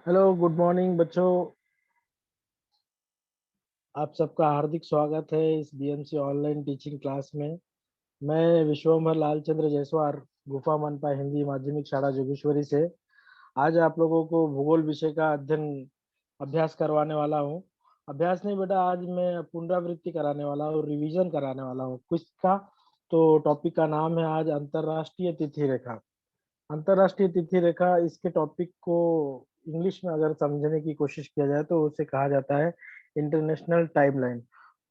Hello, good morning बच्चों। आप सबका हार्दिक स्वागत है इस बीएमसी ऑनलाइन टीचिंग क्लास में। मैं विश्वम्भर लालचंद्र जायसवाल, गुफा मनपा हिंदी माध्यमिक शाला जोगेश्वरी से आज आप लोगों को भूगोल विषय का अध्ययन अभ्यास करवाने वाला हूँ। अभ्यास नहीं बेटा, आज मैं पुनरावृत्ति कराने वाला हूँ, रिवीजन कराने वाला हूँ क्विज का। तो टॉपिक का नाम है आज अंतरराष्ट्रीय तिथि रेखा। अंतरराष्ट्रीय तिथि रेखा, इसके टॉपिक को इंग्लिश में अगर समझने की कोशिश किया जाए तो उसे कहा जाता है इंटरनेशनल टाइमलाइन।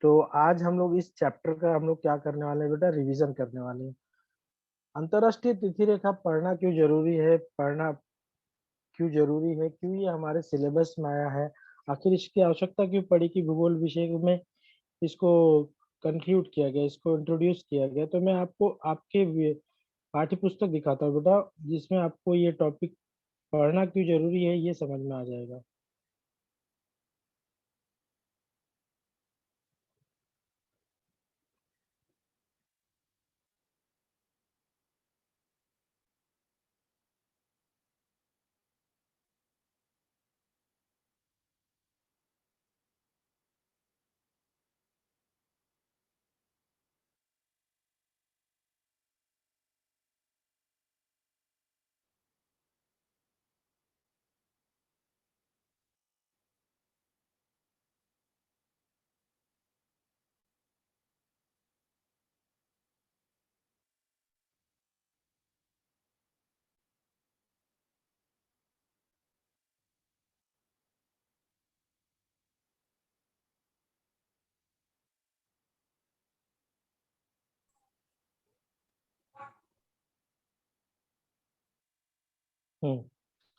तो आज हम लोग इस चैप्टर का हम लोग क्या करने वाले हैं बेटा, रिवीजन करने वाले हैं। अंतरराष्ट्रीय तिथि रेखा पढ़ना क्यों जरूरी है, पढ़ना क्यों जरूरी है, क्यों ये हमारे सिलेबस में आया है, आखिर इसकी आवश्यकता क्यों पड़ी कि भूगोल विषय में इसको कंक्लूड किया गया, इसको इंट्रोड्यूस किया गया। तो मैं आपको आपके पाठ्य पुस्तक दिखाता हूँ बेटा, जिसमें आपको ये टॉपिक पढ़ना क्यों जरूरी है ये समझ में आ जाएगा।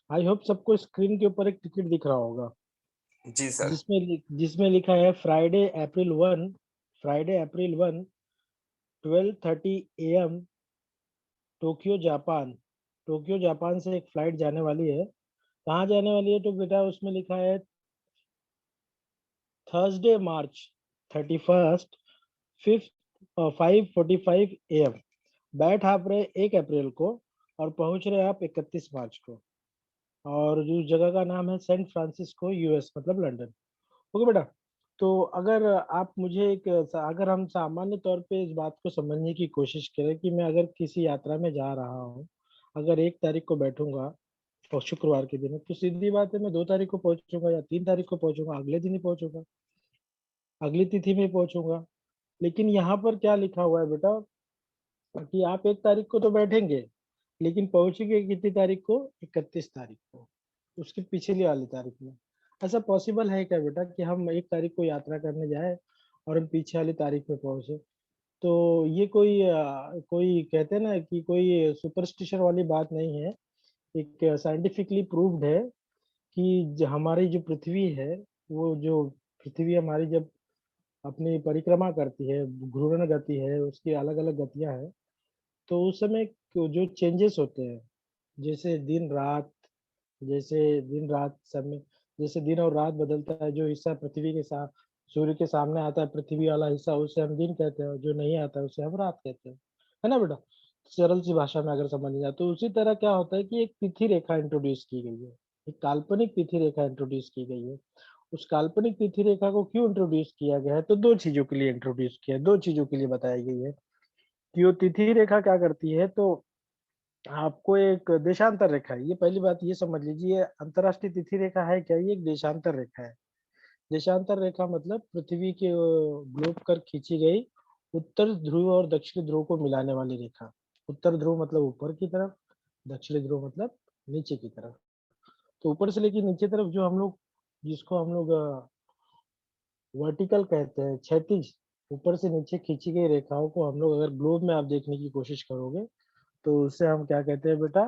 आई होप सबको स्क्रीन के ऊपर एक टिकट दिख रहा होगा, जी सर। जिसमें लिखा है Friday April 1 12:30 AM Tokyo Japan. Tokyo Japan से एक फ्लाइट जाने वाली है। कहाँ जाने वाली है तो बेटा उसमें लिखा है थर्सडे मार्च 31 5 5:45 AM। बैठ आप रहे 1 अप्रैल को और पहुंच रहे आप 31 मार्च को। और जो जगह का नाम है सैन फ्रांसिस्को, यूएस मतलब लंदन। ओके बेटा। तो अगर आप मुझे अगर हम सामान्य तौर पे इस बात को समझने की कोशिश करें कि मैं अगर किसी यात्रा में जा रहा हूँ, अगर 1 तारीख को बैठूंगा और शुक्रवार के दिन, तो सीधी बात है मैं 2 तारीख को पहुंचूंगा या 3 तारीख को पहुंचूंगा, अगले दिन ही पहुंचूंगा, अगली तिथि में पहुंचूंगा। लेकिन यहाँ पर क्या लिखा हुआ है बेटा कि आप 1 तारीख को तो बैठेंगे, लेकिन पहुंचेंगे कितनी तारीख को, 31 तारीख को, उसके पिछली वाली तारीख में। ऐसा पॉसिबल है क्या बेटा कि हम 1 तारीख को यात्रा करने जाए और हम पीछे वाली तारीख में पहुंचे? तो ये कोई कहते हैं ना कि कोई सुपरस्टिशन वाली बात नहीं है। एक साइंटिफिकली प्रूव्ड है कि हमारी जो पृथ्वी है, वो जो पृथ्वी हमारी जब अपनी परिक्रमा करती है, घूर्णन गति है, उसकी अलग अलग गतियां हैं। तो उस समय जो चेंजेस होते हैं, जैसे दिन रात, जैसे दिन रात समय, जैसे दिन और रात बदलता है, जो हिस्सा पृथ्वी के साथ सूर्य के सामने आता है, पृथ्वी वाला हिस्सा, उसे हम दिन कहते हैं, और जो नहीं आता है उसे हम रात कहते हैं। है ना बेटा? सरल सी भाषा में अगर समझ जाए तो उसी तरह क्या होता है कि एक तिथि रेखा इंट्रोड्यूस की गई है, एक काल्पनिक तिथि रेखा इंट्रोड्यूस की गई है। उस काल्पनिक तिथि रेखा को क्यों इंट्रोड्यूस किया गया है, तो दो चीजों के लिए इंट्रोड्यूस किया है, दो चीजों के लिए बताई गई है कि वो तिथि रेखा क्या करती है। तो आपको एक देशांतर रेखा है, ये पहली बात ये समझ लीजिए। अंतरराष्ट्रीय तिथि रेखा है क्या, ये एक देशांतर रेखा है। देशांतर रेखा मतलब पृथ्वी के ग्लोब पर खींची गई उत्तर ध्रुव और दक्षिण ध्रुव को मिलाने वाली रेखा। उत्तर ध्रुव मतलब ऊपर की तरफ, दक्षिण ध्रुव मतलब नीचे की तरफ। तो ऊपर से लेकर नीचे तरफ जो हम लोग, जिसको हम लोग वर्टिकल कहते हैं, क्षैतिज, ऊपर से नीचे खींची गई रेखाओं को हम लोग अगर ग्लोब में आप देखने की कोशिश करोगे तो उसे हम क्या कहते हैं बेटा,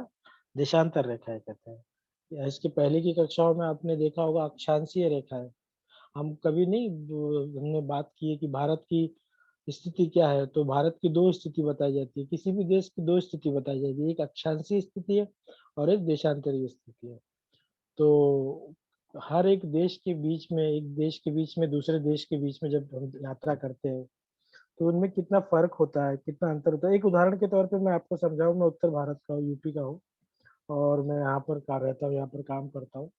देशांतर रेखाएं कहते हैं। या इसके पहले की कक्षाओं में आपने देखा होगा अक्षांशीय रेखाएं। हम कभी नहीं हमने बात की है कि भारत की स्थिति क्या है, तो भारत की दो स्थिति बताई जाती है, किसी भी देश की दो स्थिति बताई जाती है, एक अक्षांशीय स्थिति है और एक देशांतरीय स्थिति है। तो हर एक देश के बीच में, एक देश के बीच में दूसरे देश के बीच में जब हम यात्रा करते हैं तो उनमें कितना फर्क होता है, कितना अंतर होता है। एक उदाहरण के तौर पे मैं आपको समझाऊं, मैं उत्तर भारत का हूँ, यूपी का हूँ, और मैं यहाँ पर रहता हूँ, यहाँ पर काम करता हूँ।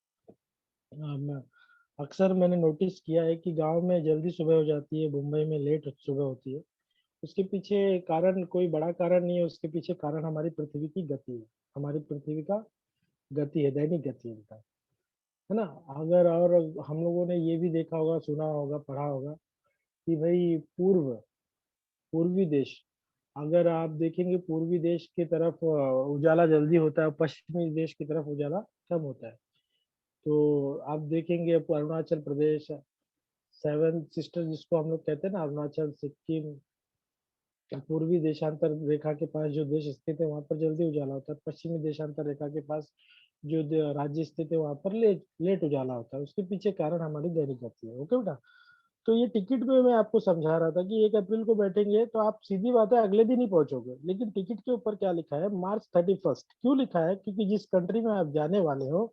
अक्सर मैंने नोटिस किया है कि गांव में जल्दी सुबह हो जाती है, मुंबई में लेट सुबह होती है। उसके पीछे कारण कोई बड़ा कारण नहीं है, उसके पीछे कारण हमारी पृथ्वी की गति है। हमारी पृथ्वी का गति है, दैनिक गति है इनका, है ना। अगर और हम लोगों ने ये भी देखा होगा, सुना होगा, पढ़ा होगा कि भाई पूर्वी देश, अगर आप देखेंगे पूर्वी देश की तरफ उजाला जल्दी होता है, पश्चिमी देश की तरफ उजाला कम होता है। तो आप देखेंगे अरुणाचल प्रदेश, सेवन सिस्टर जिसको हम लोग कहते हैं ना, अरुणाचल, सिक्किम, पूर्वी देशांतर रेखा के पास जो देश स्थित है वहां पर जल्दी उजाला होता है। पश्चिमी देशांतर रेखा के पास जो राज्य स्थित है वहां पर लेट उजाला होता है। उसके पीछे कारण हमारी दैनिक गति है। ओके बेटा। तो ये टिकट में मैं आपको समझा रहा था कि 1 अप्रैल को बैठेंगे तो आप सीधी बात है अगले दिन ही पहुंचोगे, लेकिन टिकट के ऊपर क्या लिखा है, March 31। क्यों लिखा है? क्योंकि जिस कंट्री में आप जाने वाले हो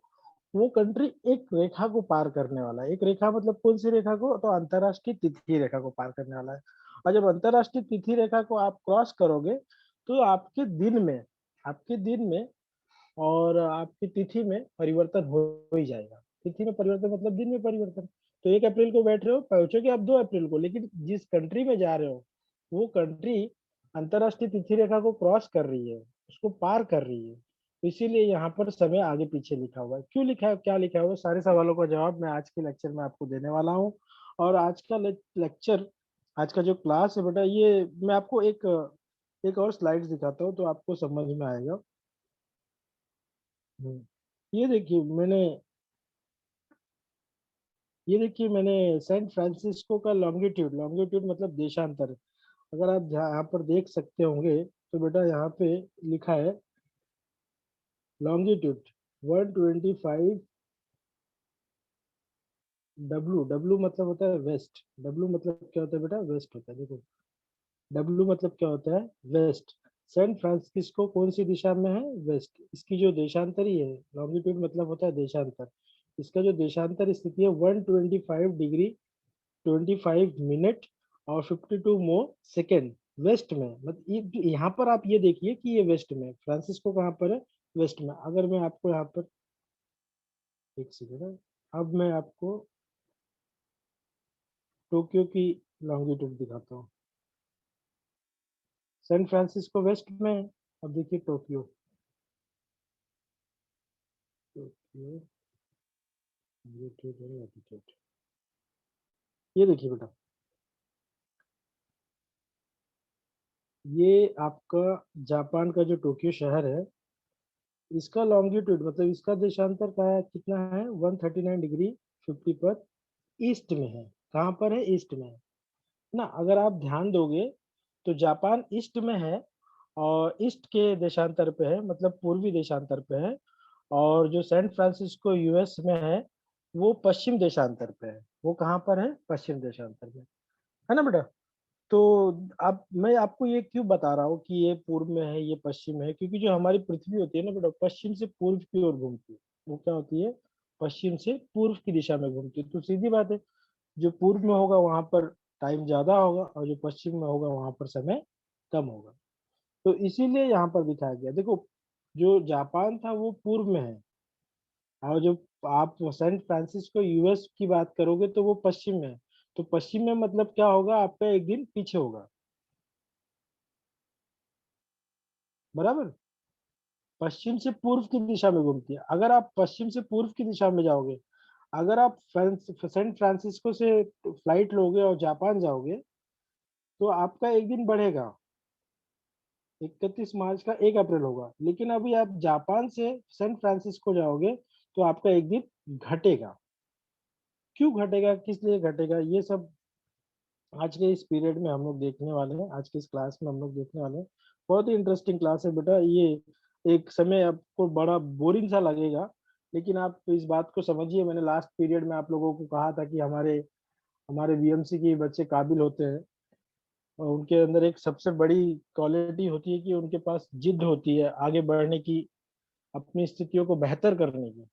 वो कंट्री एक रेखा को पार करने वाला है। एक रेखा मतलब कौन सी रेखा को? तो अंतरराष्ट्रीय तिथि रेखा को पार करने वाला है। और जब अंतरराष्ट्रीय तिथि रेखा को आप क्रॉस करोगे तो आपके दिन में और आपकी तिथि में परिवर्तन हो ही जाएगा। तिथि में परिवर्तन मतलब दिन में परिवर्तन। तो 1 अप्रैल को बैठ रहे हो, पहुंचोगे आप 2 अप्रैल को, लेकिन जिस कंट्री में जा रहे हो वो कंट्री अंतरराष्ट्रीय तिथि रेखा को क्रॉस कर रही है, उसको पार कर रही है। तो इसीलिए यहाँ पर समय आगे पीछे लिखा हुआ है। क्यों लिखा है, क्या लिखा हुआ है, सारे सवालों का जवाब मैं आज के लेक्चर में आपको देने वाला हूँ। और आज का लेक्चर, आज का जो क्लास है बेटा, ये मैं आपको एक और स्लाइड्स दिखाता हूँ तो आपको समझ में आएगा। हम्म। ये देखिए मैंने ये देखिए मैंने सैन फ्रांसिस्को का लॉन्गिट्यूड, लॉन्गिट्यूड मतलब देशांतर, अगर आप यहाँ पर देख सकते होंगे तो बेटा यहाँ पे लिखा है लॉन्गिट्यूड 125। डब्लू, डब्लू मतलब होता है वेस्ट। डब्लू मतलब क्या होता है बेटा? वेस्ट होता है। देखो डब्लू मतलब क्या होता है? वेस्ट। सैन फ्रांसिस्को कौन सी दिशा में है? वेस्ट। इसकी जो देशांतरी है, लॉन्गिट्यूड मतलब होता है देशांतर, इसका जो देशांतर स्थिति है 125 डिग्री 25 मिनट और 52 मोर सेकेंड वेस्ट में। मतलब यहाँ पर आप ये देखिए कि ये वेस्ट में, फ्रांसिस्को कहाँ पर है? वेस्ट में। अगर मैं आपको यहाँ पर एक सेकेंड है, अब मैं आपको टोक्यो की लॉन्गिट्यूड दिखाता हूँ। सैन फ्रांसिस्को वेस्ट में है। अब देखिए टोक्यो, टोक्यो longitude और latitude। ये देखिए बेटा, ये आपका जापान का जो टोक्यो शहर है, इसका लॉन्गिट्यूड मतलब इसका देशांतर का है कितना है? 139 डिग्री 50 पर ईस्ट में है। कहाँ पर है? ईस्ट में है ना। अगर आप ध्यान दोगे तो जापान ईस्ट में है और ईस्ट के देशांतर पे है, मतलब पूर्वी देशांतर पे है। और जो सैन फ्रांसिस्को यूएस में है वो पश्चिम देशांतर पे है। वो कहाँ पर है? पश्चिम देशांतर पे, है ना बेटा। तो अब मैं आपको ये क्यों बता रहा हूँ कि ये पूर्व में है, ये पश्चिम में है, क्योंकि जो हमारी पृथ्वी होती है ना बेटा, पश्चिम से पूर्व की ओर घूमती है। वो क्या होती है? पश्चिम से पूर्व की दिशा में घूमती है। तो सीधी बात है, जो पूर्व में होगा वहां पर टाइम ज्यादा होगा और जो पश्चिम में होगा वहां पर समय कम होगा। तो इसीलिए यहाँ पर दिखाया गया। देखो जो जापान था वो पूर्व में है, और जो आप सैन फ्रांसिस्को यूएस की बात करोगे तो वो पश्चिम में है। तो पश्चिम में मतलब क्या होगा? आपका एक दिन पीछे होगा, बराबर। पश्चिम से पूर्व की दिशा में घूमती है। अगर आप पश्चिम से पूर्व की दिशा में जाओगे, अगर आप सैन फ्रांसिस्को से फ्लाइट लोगे और जापान जाओगे तो आपका एक दिन बढ़ेगा, 31 मार्च का 1 अप्रैल होगा। लेकिन अभी आप जापान से सैन फ्रांसिस्को जाओगे तो आपका एक दिन घटेगा। क्यों घटेगा, किस लिए घटेगा, ये सब आज के इस पीरियड में हम लोग देखने वाले हैं। आज के इस क्लास में हम लोग देखने वाले हैं। बहुत ही इंटरेस्टिंग क्लास है बेटा ये। एक समय आपको बड़ा बोरिंग सा लगेगा, लेकिन आप इस बात को समझिए। मैंने लास्ट पीरियड में आप लोगों को कहा था कि हमारे हमारे बीएमसी के बच्चे काबिल होते हैं और उनके अंदर एक सबसे बड़ी क्वालिटी होती है कि उनके पास जिद होती है आगे बढ़ने की, अपनी स्थितियों को बेहतर करने की।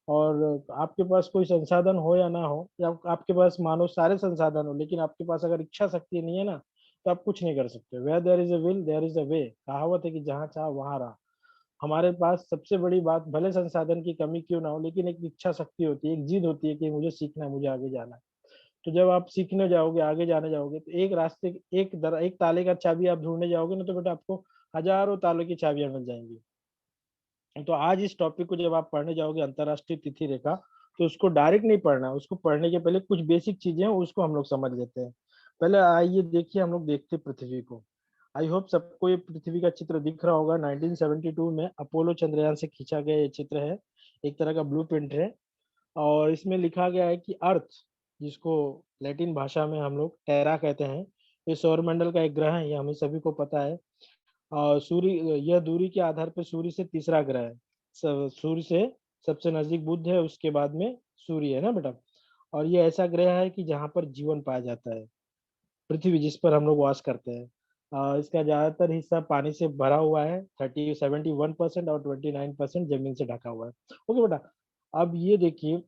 और आपके पास कोई संसाधन हो या ना हो, या आपके पास मानो सारे संसाधन हो, लेकिन आपके पास अगर इच्छा शक्ति नहीं है ना, तो आप कुछ नहीं कर सकते। Where there is a will there is a way, कहावत है कि जहाँ चाह वहां रहा। हमारे पास सबसे बड़ी बात, भले संसाधन की कमी क्यों ना हो, लेकिन एक इच्छा शक्ति होती है, एक जिद होती है कि मुझे सीखना है, मुझे आगे जाना है। तो जब आप सीखने जाओगे, आगे जाने जाओगे, तो एक रास्ते, एक ताले का चाबी आप ढूँढने जाओगे ना, तो बेटा आपको हज़ारों तालों की चाबियाँ मिल जाएँगी। तो आज इस टॉपिक को जब आप पढ़ने जाओगे, अंतर्राष्ट्रीय तिथि रेखा, तो उसको डायरेक्ट नहीं पढ़ना है, उसको पढ़ने के पहले कुछ बेसिक चीज़ें हैं, उसको हम लोग समझ लेते हैं। पहले आइए देखिए, हम लोग देखते हैं पृथ्वी को। आई होप सबको ये पृथ्वी का चित्र दिख रहा होगा। 1972 में अपोलो चंद्रयान से खींचा गया ये चित्र है, एक तरह का ब्लूप्रिंट है। और इसमें लिखा गया है कि अर्थ, जिसको लैटिन भाषा में हम लोग टेरा कहते हैं, ये सौरमंडल का एक ग्रह है, ये हमें सभी को पता है। सूर्य, यह दूरी के आधार पर सूर्य से तीसरा ग्रह है। सूर्य से सबसे नजदीक बुध है, उसके बाद में सूर्य है ना बेटा। और ये ऐसा ग्रह है कि जहाँ पर जीवन पाया जाता है, पृथ्वी जिस पर हम लोग वास करते हैं। इसका ज्यादातर हिस्सा पानी से भरा हुआ है, 71% और 29% जमीन से ढका हुआ है। ओके बेटा, अब ये देखिए,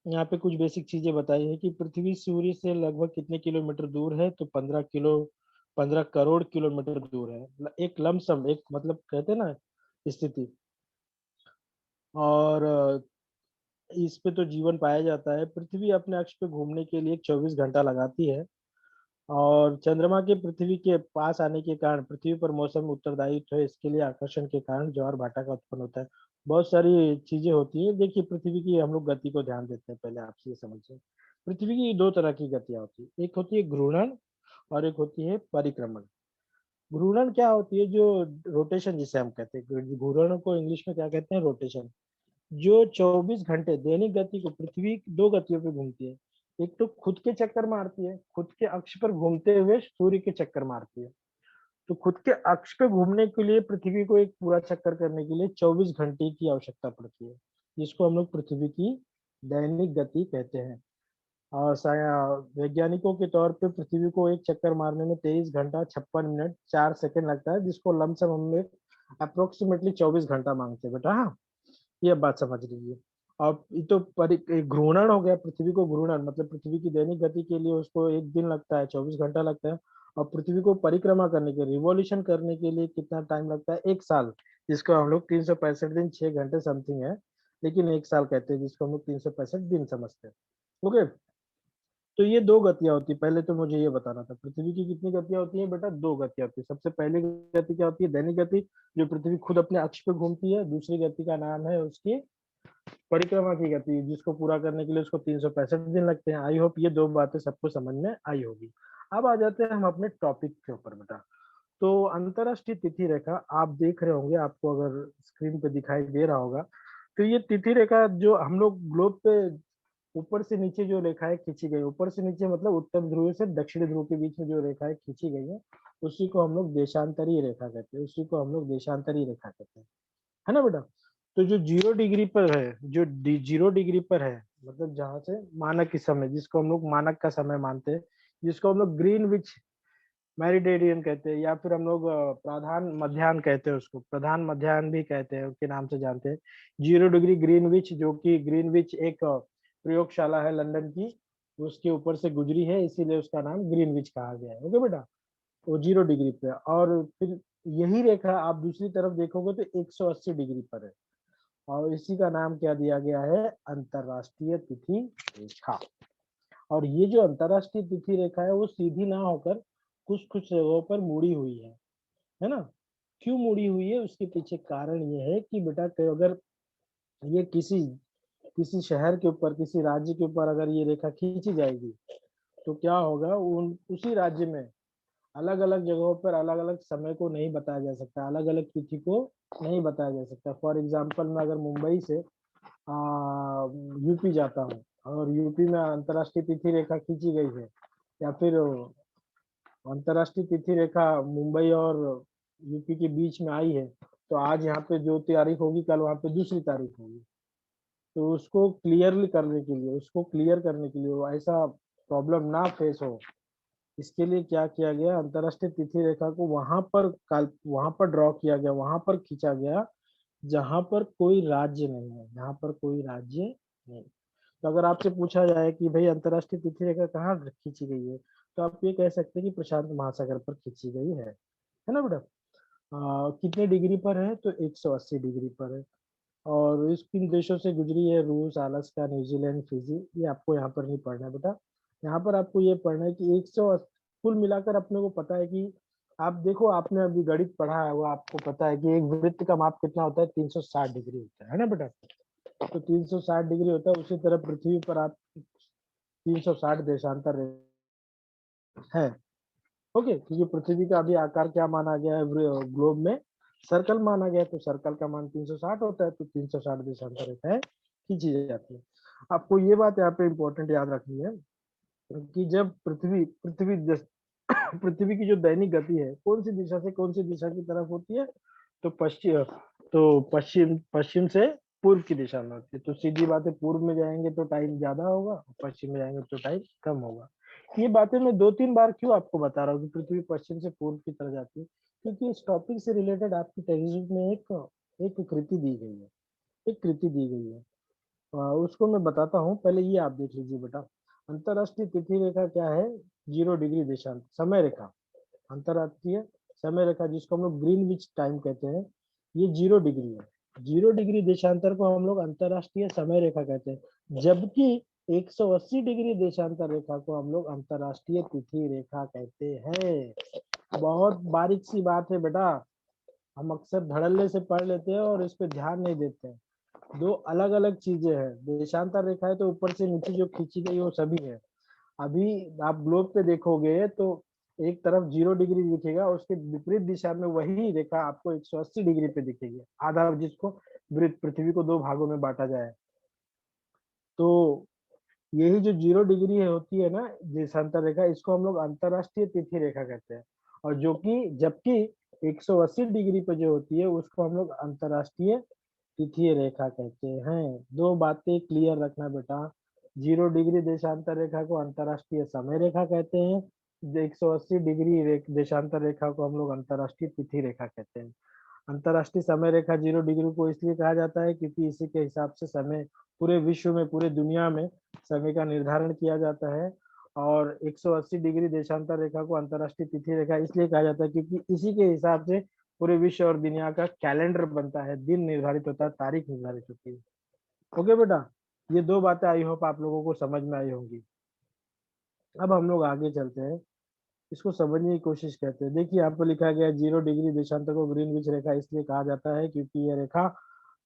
यहाँ पे कुछ बेसिक चीजें बताई है कि पृथ्वी सूर्य से लगभग कितने किलोमीटर दूर है, तो 15 करोड़ किलोमीटर दूर है। एक लमसम, एक मतलब कहते हैं ना, स्थिति। और इस पे तो जीवन पाया जाता है। पृथ्वी अपने अक्ष पे घूमने के लिए 24 घंटा लगाती है। और चंद्रमा के पृथ्वी के पास आने के कारण पृथ्वी पर मौसम उत्तरदायित्व है, इसके लिए आकर्षण के कारण ज्वार भाटा का उत्पन्न होता है। बहुत सारी चीजें होती है। देखिए, पृथ्वी की हम लोग गति को ध्यान देते हैं, पहले आप ये समझिए। पृथ्वी की दो तरह की गतियां होती है, एक होती है घूर्णन और एक होती है परिक्रमण। घूर्णन क्या होती है? जो रोटेशन जिसे हम कहते हैं, घूर्णन को इंग्लिश में क्या कहते हैं? रोटेशन। जो 24 घंटे दैनिक गति को पृथ्वी दो गतियों पे घूमती है। एक तो खुद के चक्कर मारती है, खुद के अक्ष पर घूमते हुए सूर्य के चक्कर मारती है। तो खुद के अक्ष पे घूमने के लिए पृथ्वी को एक पूरा चक्कर करने के लिए 24 घंटे की आवश्यकता पड़ती है, जिसको हम लोग पृथ्वी की दैनिक गति कहते हैं। और वैज्ञानिकों के तौर पे पृथ्वी को एक चक्कर मारने में 23 घंटा 56 मिनट 4 सेकंड लगता है, जिसको लमसम हम लोग अप्रोक्सीमेटली 24 घंटा मांगते हैं बेटा। हाँ, ये बात समझ लीजिए। अब ये तो घूर्णन हो गया, पृथ्वी को घूर्णन मतलब पृथ्वी की दैनिक गति के लिए उसको एक दिन लगता है, 24 घंटा लगता है। और पृथ्वी को परिक्रमा करने के, रिवॉल्यूशन करने के लिए कितना टाइम लगता है? एक साल, जिसको हम लोग 365 दिन 6 घंटे समथिंग है, लेकिन एक साल कहते हैं, जिसको हम लोग 365 दिन समझते हैं। ओके, तो ये दो गतियां होती है। पहले तो मुझे ये बताना था, पृथ्वी की कितनी गतियां होती हैं बेटा? दो गतियां होती है। सबसे पहली गति क्या होती है? दैनिक गति, जो पृथ्वी खुद अपने अक्ष पे घूमती है। दूसरी गति का नाम है उसकी परिक्रमा की गति, जिसको पूरा करने के लिए उसको 365 दिन लगते हैं। आई होप ये दो बातें सबको समझ में आई होगी। अब आ जाते हैं हम अपने टॉपिक के ऊपर बेटा। तो अंतरराष्ट्रीय तिथि रेखा आप देख रहे होंगे, आपको अगर स्क्रीन पे दिखाई दे रहा होगा, तो ये तिथि रेखा जो हम लोग ग्लोब पे ऊपर से नीचे जो रेखाएं खींची गई, ऊपर से नीचे मतलब उत्तर ध्रुव से दक्षिण ध्रुव के बीच में जो रेखाएं खींची गई है, उसी को हम लोग देशांतरीय रेखा कहते हैं, उसी को हम लोग देशांतरीय रेखा कहते हैं, है ना बेटा। तो जो 0 डिग्री पर है, जो 0 डिग्री पर है, मतलब जहाँ से मानक की समय, जिसको हम लोग मानक का समय मानते हैं, जिसको हम लोग ग्रीन विच मेरिडियन कहते हैं, या फिर हम लोग प्रधान मध्याह्न कहते हैं, उसको प्रधान मध्याह्न भी कहते हैं, उसके नाम से जानते हैं। 0 डिग्री ग्रीनविच, जो कि ग्रीनविच एक प्रयोगशाला है लंदन की, उसके ऊपर से गुजरी है, इसीलिए उसका नाम ग्रीनविच कहा गया है। ओके बेटा, वो 0 डिग्री पे है। और फिर यही रेखा आप दूसरी तरफ देखोगे तो 180 डिग्री पर है, और इसी का नाम क्या दिया गया है? अंतरराष्ट्रीय तिथि रेखा। और ये जो अंतरराष्ट्रीय तिथि रेखा है, वो सीधी ना होकर कुछ कुछ जगहों पर मुड़ी हुई है ना। क्यों मुड़ी हुई है? उसके पीछे कारण ये है कि बेटा, अगर ये किसी किसी शहर के ऊपर, किसी राज्य के ऊपर अगर ये रेखा खींची जाएगी, तो क्या होगा? उन उसी राज्य में अलग अलग जगहों पर अलग अलग समय को नहीं बताया जा सकता, अलग अलग तिथि को नहीं बताया जा सकता। फॉर एग्जाम्पल, मैं अगर मुंबई से यूपी जाता हूँ, और यूपी में अंतरराष्ट्रीय तिथि रेखा खींची गई है, या फिर अंतरराष्ट्रीय तिथि रेखा मुंबई और यूपी के बीच में आई है, तो आज यहाँ पे जो तारीख होगी, कल वहाँ पे दूसरी तारीख होगी। तो उसको क्लियरली करने के लिए, उसको क्लियर करने के लिए, वो ऐसा प्रॉब्लम ना फेस हो, इसके लिए क्या किया गया? अंतरराष्ट्रीय तिथि रेखा को वहां पर ड्रॉ किया गया, वहां पर खींचा गया, जहां पर कोई राज्य नहीं है, जहां पर कोई राज्य नहीं। तो अगर आपसे पूछा जाए कि भाई अंतरराष्ट्रीय तिथि रेखा कहाँ खींची गई है, तो आप ये कह सकते हैं कि प्रशांत महासागर पर खींची गई है ना बेटा। कितने डिग्री पर है, तो 180 डिग्री पर है। और इस किन देशों से गुजरी है, रूस, अलास्का, न्यूजीलैंड, फिजी। ये आपको यहाँ पर नहीं पढ़ना है बेटा। यहाँ पर आपको ये पढ़ना है कि 100 कुल मिलाकर अपने को पता है कि आप देखो, आपने अभी गणित पढ़ा है, वो आपको पता है कि एक वृत्त का माप कितना होता है, 360 डिग्री होता है ना बेटा। तो 360 डिग्री होता है, उसी तरह पृथ्वी पर आप 360 देशांतर है। ओके, क्योंकि पृथ्वी का अभी आकार क्या माना गया है ग्लोब में, सर्कल माना गया है, तो सर्कल का मान 360 होता है, तो 360 देशांतर रेखाएं खींची जाती है। आपको ये बात यहाँ पे इंपॉर्टेंट याद रखनी है कि जब पृथ्वी पृथ्वी पृथ्वी की जो दैनिक गति है, कौन सी दिशा से कौन सी दिशा की तरफ होती है, तो पश्चिम पश्चिम से पूर्व की दिशा में होती है। तो सीधी बात है, पूर्व में जाएंगे तो टाइम ज्यादा होगा, पश्चिम में जाएंगे तो टाइम कम होगा। ये बातें मैं 2-3 बार क्यों आपको बता रहा हूँ कि पृथ्वी पश्चिम से पूर्व की तरफ जाती है, क्योंकि इस टॉपिक से रिलेटेड आपकी टेक्स्ट बुक में एक कृति दी गई है, एक कृति दी गई है। उसको मैं बताता हूँ, पहले ये आप देख लीजिए बेटा। अंतरराष्ट्रीय तिथि रेखा क्या है, 0 डिग्री देशांत समय रेखा। अंतरराष्ट्रीय समय रेखा जिसको हम लोग ग्रीनविच टाइम कहते हैं, ये 0 डिग्री है। 0 डिग्री देशांतर को हम लोग अंतरराष्ट्रीय समय रेखा कहते हैं, जबकि 180 डिग्री देशांतर रेखा को हम लोग अंतरराष्ट्रीय तिथि रेखा कहते हैं। बहुत बारीक सी बात है बेटा, हम अक्सर धड़ल्ले से पढ़ लेते हैं और इस पे ध्यान नहीं देते हैं। दो अलग अलग चीजें हैं। देशांतर रेखा है तो ऊपर से नीचे जो खींची गई वो सभी है। अभी आप ग्लोब पे देखोगे तो एक तरफ 0 डिग्री दिखेगा, उसके विपरीत दिशा में वही रेखा आपको 180 डिग्री पे दिखेगी, आधा, जिसको पृथ्वी को 2 भागों में बांटा जाए। तो यही जो 0 डिग्री होती है ना देशांतर रेखा, इसको हम लोग अंतरराष्ट्रीय तिथि रेखा कहते हैं। और जो कि जबकि 180 डिग्री पे जो होती है उसको हम लोग अंतरराष्ट्रीय तिथि रेखा कहते हैं। दो बातें क्लियर रखना बेटा। 0 डिग्री देशांतर रेखा को अंतरराष्ट्रीय समय रेखा कहते हैं, 180 डिग्री देशांतर रेखा को हम लोग अंतरराष्ट्रीय तिथि रेखा कहते हैं। अंतरराष्ट्रीय समय रेखा 0 डिग्री को इसलिए कहा जाता है क्योंकि इसी के हिसाब से समय पूरे विश्व में, पूरे दुनिया में समय का निर्धारण किया जाता है। और 180 डिग्री देशांतर रेखा को अंतरराष्ट्रीय तिथि रेखा इसलिए कहा जाता है क्योंकि इसी के हिसाब से पूरे विश्व और दुनिया का कैलेंडर बनता है, दिन निर्धारित होता है, तारीख निर्धारित होती है। ओके बेटा, ये दो बातें आई होप आप लोगों को समझ में आई होंगी। अब हम लोग आगे चलते हैं, इसको समझने की कोशिश करते हैं। देखिए यहाँ पर लिखा गया 0 डिग्री देशांतर को ग्रीनविच रेखा इसलिए कहा जाता है क्योंकि यह रेखा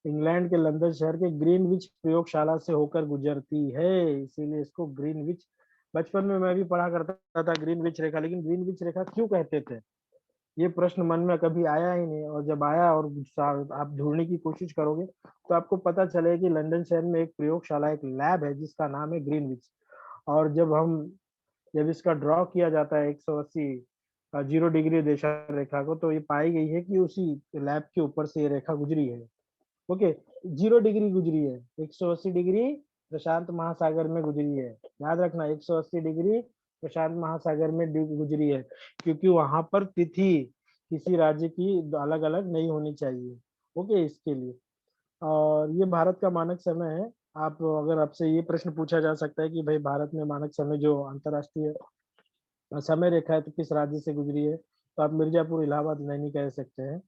इंग्लैंड के लंदन शहर के ग्रीनविच प्रयोगशाला से होकर गुजरती है, इसीलिए इसको ग्रीनविच। बचपन में मैं भी पढ़ा करता था ग्रीनविच रेखा, लेकिन ग्रीनविच रेखा क्यों कहते थे ये प्रश्न मन में कभी आया ही नहीं। और जब आया और आप ढूंढने की कोशिश करोगे तो आपको पता चलेगा कि लंदन शहर में एक प्रयोगशाला, एक लैब है जिसका नाम है ग्रीनविच। और जब इसका ड्रॉ किया जाता है 180 0 डिग्री देशा रेखा को, तो ये पाई गई है कि उसी लैब के ऊपर से ये रेखा गुजरी है। ओके, 0 डिग्री गुजरी है, 180 डिग्री प्रशांत महासागर में गुजरी है। याद रखना, 180 डिग्री प्रशांत महासागर में गुजरी है, क्योंकि वहां पर तिथि किसी राज्य की अलग अलग नहीं होनी चाहिए। ओके, इसके लिए। और ये भारत का मानक समय है। आप अगर आपसे ये प्रश्न पूछा जा सकता है कि भाई भारत में मानक समय जो अंतरराष्ट्रीय समय रेखा है तो किस राज्य से गुजरी है, तो आप मिर्जापुर, इलाहाबाद, नैनी कह सकते हैं।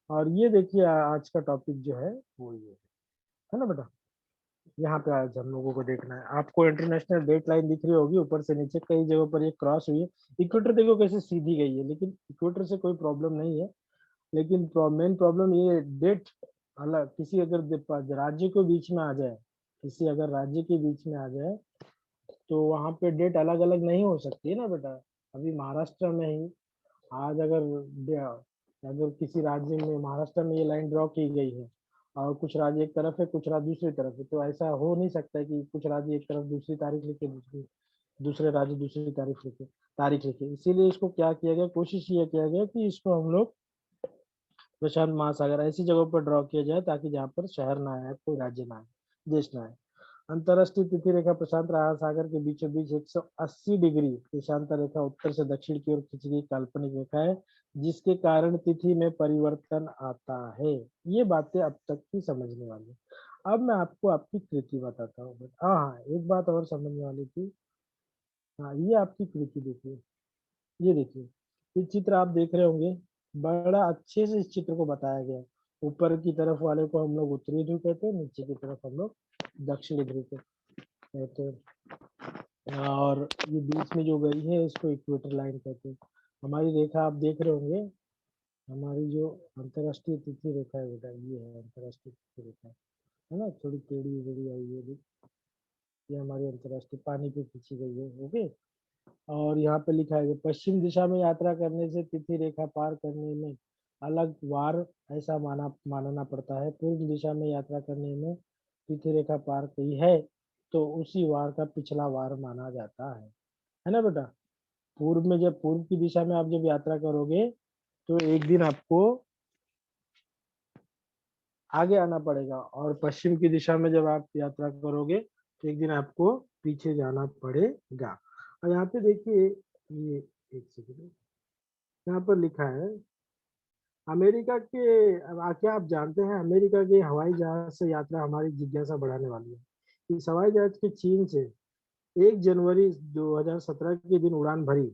और ये देखिए आज का टॉपिक जो है वो ये है ना बेटा। यहाँ पे आज हम लोगों को देखना है, आपको इंटरनेशनल डेट लाइन दिख रही होगी, ऊपर से नीचे कई जगहों पर ये क्रॉस हुई है। इक्वेटर देखो कैसे सीधी गई है, लेकिन इक्वेटर से कोई प्रॉब्लम नहीं है। लेकिन मेन प्रॉब्लम ये डेट अलग, किसी अगर राज्य के बीच में आ जाए, किसी अगर राज्य के बीच में आ जाए तो वहां पे डेट अलग अलग नहीं हो सकती है ना बेटा। अभी महाराष्ट्र में ही आज अगर किसी राज्य में, महाराष्ट्र में ये लाइन ड्रॉ की गई है और कुछ राज्य एक तरफ है, कुछ राज्य दूसरी तरफ है, तो ऐसा हो नहीं सकता है कि कुछ राज्य एक तरफ दूसरी तारीख लिखे, दूसरे राज्य दूसरी तारीख लिखे। इसीलिए इसको क्या किया गया, कोशिश ये किया गया कि इसको हम लोग प्रशांत महासागर ऐसी जगहों पर ड्रॉ किया जाए ताकि जहाँ पर शहर ना आए, कोई राज्य ना आए, देश ना आए। अंतरराष्ट्रीय तिथि रेखा प्रशांत महासागर के बीचों बीच 180 डिग्री देशांतर रेखा उत्तर से दक्षिण की ओर खींची गई काल्पनिक रेखा है, जिसके कारण तिथि में परिवर्तन आता है। ये बातें अब तक की समझने वाली। अब मैं आपको आपकी कृति बताता हूँ। हाँ, एक बात और समझने वाली थी। हाँ, ये आपकी कृति देखिए, ये देखिए, ये चित्र आप देख रहे होंगे, बड़ा अच्छे से इस चित्र को बताया गया। ऊपर की तरफ वाले को हम लोग उत्तरी ध्रुव कहते हैं, नीचे की तरफ हम लोग दक्षिणी ध्रुव कहते हैं, और ये बीच में जो गई है इसको इक्वेटर लाइन कहते हैं। हमारी रेखा आप देख रहे होंगे, हमारी जो अंतरराष्ट्रीय तिथि रेखा है बेटा, ये है अंतरराष्ट्रीय तिथि रेखा, है ना, थोड़ी टेढ़ी बेढ़ी आई है, ये हमारी अंतरराष्ट्रीय पानी पे खींची गई है। ओके, और यहाँ पे लिखा है पश्चिम दिशा में यात्रा करने से तिथि रेखा पार करने में अलग वार ऐसा मानना पड़ता है। पूर्व दिशा में यात्रा करने में तिथि रेखा पार की है तो उसी वार का पिछला वार माना जाता है ना बेटा। पूर्व में, जब पूर्व की दिशा में आप जब यात्रा करोगे तो एक दिन आपको आगे आना पड़ेगा, और पश्चिम की दिशा में जब आप यात्रा करोगे तो एक दिन आपको पीछे जाना पड़ेगा। और यहाँ पे देखिए, ये एक सेकंड, यहाँ पर लिखा है अमेरिका के, क्या आप जानते हैं अमेरिका के हवाई जहाज से यात्रा हमारी जिज्ञासा बढ़ाने वाली है। इस हवाई जहाज के चीन से 1 जनवरी 2017 के दिन उड़ान भरी।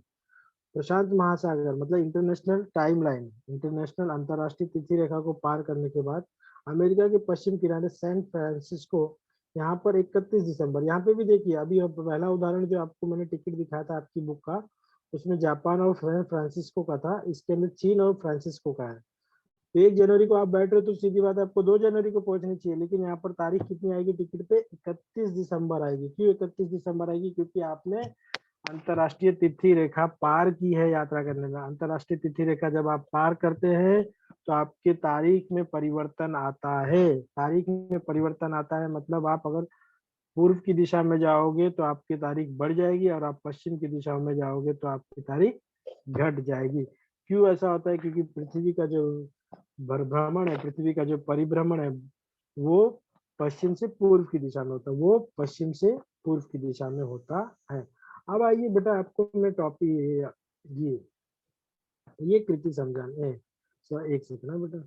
प्रशांत महासागर मतलब इंटरनेशनल टाइमलाइन, इंटरनेशनल अंतरराष्ट्रीय तिथि रेखा को पार करने के बाद अमेरिका के पश्चिम किनारे सैन फ्रांसिस्को, यहाँ पर 31 दिसंबर, यहाँ पे भी देखिए अभी पहला उदाहरण जो आपको मैंने टिकट दिखाया था आपकी बुक का, उसमें जापान और सैन फ्रांसिस्को का था, इसके अंदर चीन और फ्रांसिस्को का है। तो 1 जनवरी को आप बैठ रहे हो तो सीधी बात है आपको 2 जनवरी को पहुंचनी चाहिए, लेकिन यहाँ पर तारीख कितनी आएगी टिकट पे, 31 दिसंबर आएगी। क्यों 31 दिसंबर आएगी? क्योंकि आपने अंतरराष्ट्रीय तिथि रेखा पार की है यात्रा करने में। अंतरराष्ट्रीय तिथि रेखा जब आप पार करते हैं तो आपके तारीख में परिवर्तन आता है। तारीख में परिवर्तन आता है मतलब आप अगर पूर्व की दिशा में जाओगे तो आपकी तारीख बढ़ जाएगी, और आप पश्चिम की दिशा में जाओगे तो आपकी तारीख घट जाएगी। क्यों ऐसा होता है? क्योंकि पृथ्वी का जो भ्रमण है, पृथ्वी का जो परिभ्रमण है, वो पश्चिम से पूर्व की दिशा में होता है, वो पश्चिम से पूर्व की दिशा में होता है। अब आइए बेटा, आपको मैं टॉपिक ये कृति समझाने, एक सेकंड ना बेटा।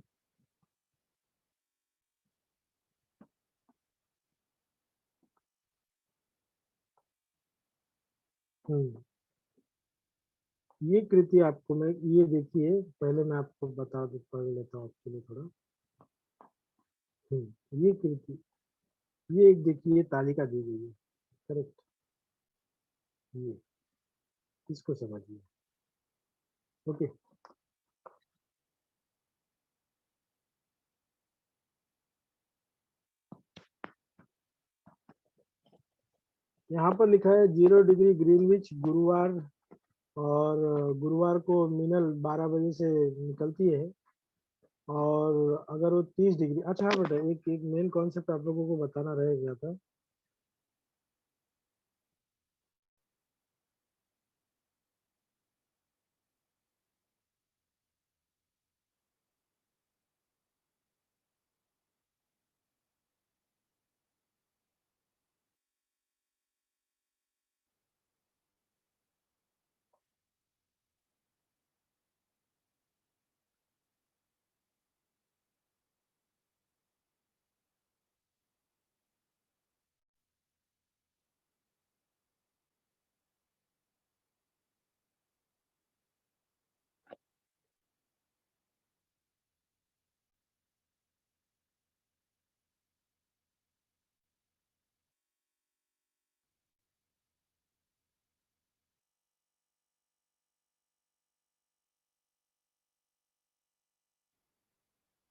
ये कृति आपको मैं, ये देखिए पहले मैं आपको बता दू पढ़ लेता हूँ आपके लिए थोड़ा। ये कृति, ये एक देखिए तालिका दी गई है, करेक्ट, ये इसको समझिए। ओके, यहाँ पर लिखा है 0 डिग्री ग्रीनविच गुरुवार, और गुरुवार को मिनल 12 बजे से निकलती है, और अगर वो 30 डिग्री, अच्छा हाँ बेटा, एक एक मेन कॉन्सेप्ट आप लोगों को बताना रह गया था।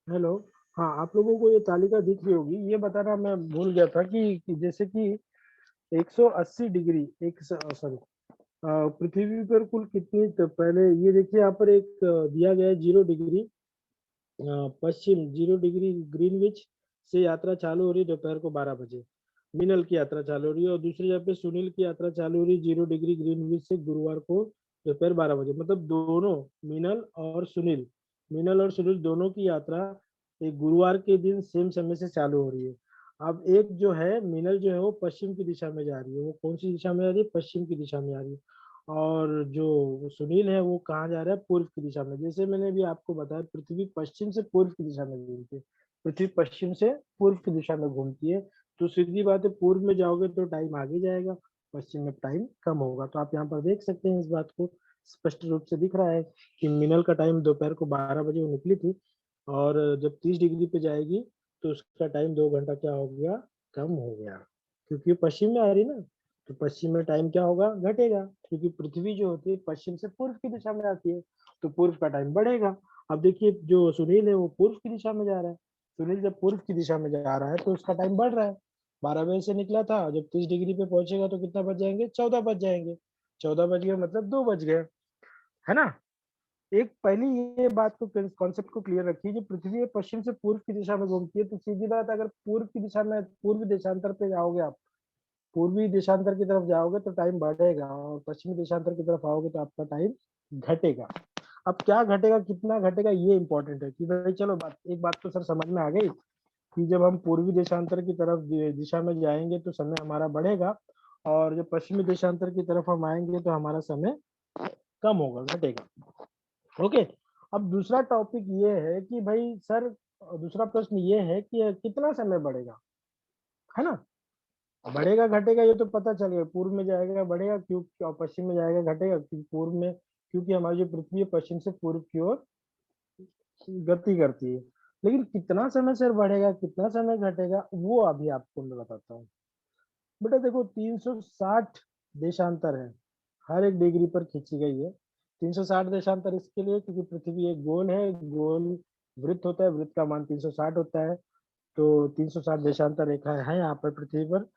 हेलो, हाँ आप लोगों को ये तालिका दिख रही होगी। ये बताना मैं भूल गया था कि जैसे कि 180 डिग्री, एक सॉरी, पृथ्वी पर कुल कितनी, तो पहले ये देखिए यहाँ पर एक दिया गया है 0 डिग्री पश्चिम, 0 डिग्री ग्रीनविच से यात्रा चालू हो रही है दोपहर को 12 बजे, मिनल की यात्रा चालू हो रही है, और दूसरी जगह पे सुनील की यात्रा चालू हो रही है 0 डिग्री ग्रीनविच से गुरुवार को दोपहर 12 बजे। मतलब दोनों, मिनल और सुनील, मिनल और सुनील दोनों की यात्रा एक गुरुवार के दिन सेम समय से चालू हो रही है। अब एक जो है मिनल जो है वो पश्चिम की दिशा में जा रही है, वो कौन सी दिशा में जा रही है? पश्चिम की दिशा में जा रही है। और जो सुनील है वो कहाँ जा रहा है? पूर्व की दिशा में। जैसे मैंने भी आपको बताया पृथ्वी पश्चिम से पूर्व की दिशा में घूमती है, पृथ्वी पश्चिम से पूर्व की दिशा में घूमती है, तो सीधी बात है पूर्व में जाओगे तो टाइम आगे जाएगा, पश्चिम में टाइम कम होगा। तो आप यहाँ पर देख सकते हैं इस बात को, स्पष्ट रूप से दिख रहा है कि मिनल का टाइम दोपहर को 12 बजे वो निकली थी, और जब 30 डिग्री पे जाएगी तो उसका टाइम 2 घंटा क्या हो गया, कम हो गया, क्योंकि पश्चिम में आ रही ना, तो पश्चिम में टाइम क्या होगा, घटेगा, क्योंकि पृथ्वी जो होती है पश्चिम से पूर्व की दिशा में आती है, तो पूर्व का टाइम बढ़ेगा। अब देखिए जो सुनील है वो पूर्व की दिशा में जा रहा है, सुनील जब पूर्व की दिशा में जा रहा है तो उसका टाइम बढ़ रहा है। 12 बजे से निकला था, जब 30 डिग्री पे पहुंचेगा तो कितना बज जाएंगे, 14 बज जाएंगे, 14 बज गए मतलब 2 बज गए, है ना। एक पहली ये बात को, कॉन्सेप्ट को क्लियर रखिए, जो पृथ्वी है पश्चिम से पूर्व की दिशा में घूमती है, तो सीधी बात, अगर पूर्व की दिशा में पूर्व देशांतर पे जाओगे आप, पूर्वी देशांतर की तरफ जाओगे तो टाइम बढ़ेगा, और पश्चिमी देशांतर की तरफ आओगे तो आपका टाइम घटेगा। अब क्या घटेगा, कितना घटेगा, ये इंपॉर्टेंट है कि भाई चलो बात, एक बात तो सर समझ में आ गई कि जब हम पूर्वी देशांतर की तरफ दिशा में जाएंगे तो समय हमारा बढ़ेगा, और जब पश्चिमी देशांतर की तरफ हम आएंगे तो हमारा समय कम होगा, घटेगा। ओके। अब दूसरा टॉपिक ये है कि भाई सर, दूसरा प्रश्न ये है कि कितना समय बढ़ेगा, है ना। बढ़ेगा घटेगा ये तो पता चल गया, पूर्व में जाएगा बढ़ेगा, क्यों, और पश्चिम में जाएगा घटेगा, क्योंकि पूर्व में, क्योंकि हमारी जो पृथ्वी है पश्चिम से पूर्व की ओर गति करती है। लेकिन कितना समय सर बढ़ेगा, कितना समय घटेगा, वो अभी आपको मैं बताता हूँ। बेटा देखो 360 देशांतर है, हर एक डिग्री पर खींची गई है। 360 देशांतर इसके लिए क्योंकि पृथ्वी एक गोल है, गोल वृत्त होता है, वृत्त का मान 360 होता है, तो 360 देशांतर रेखा है यहाँ पर पृथ्वी पर।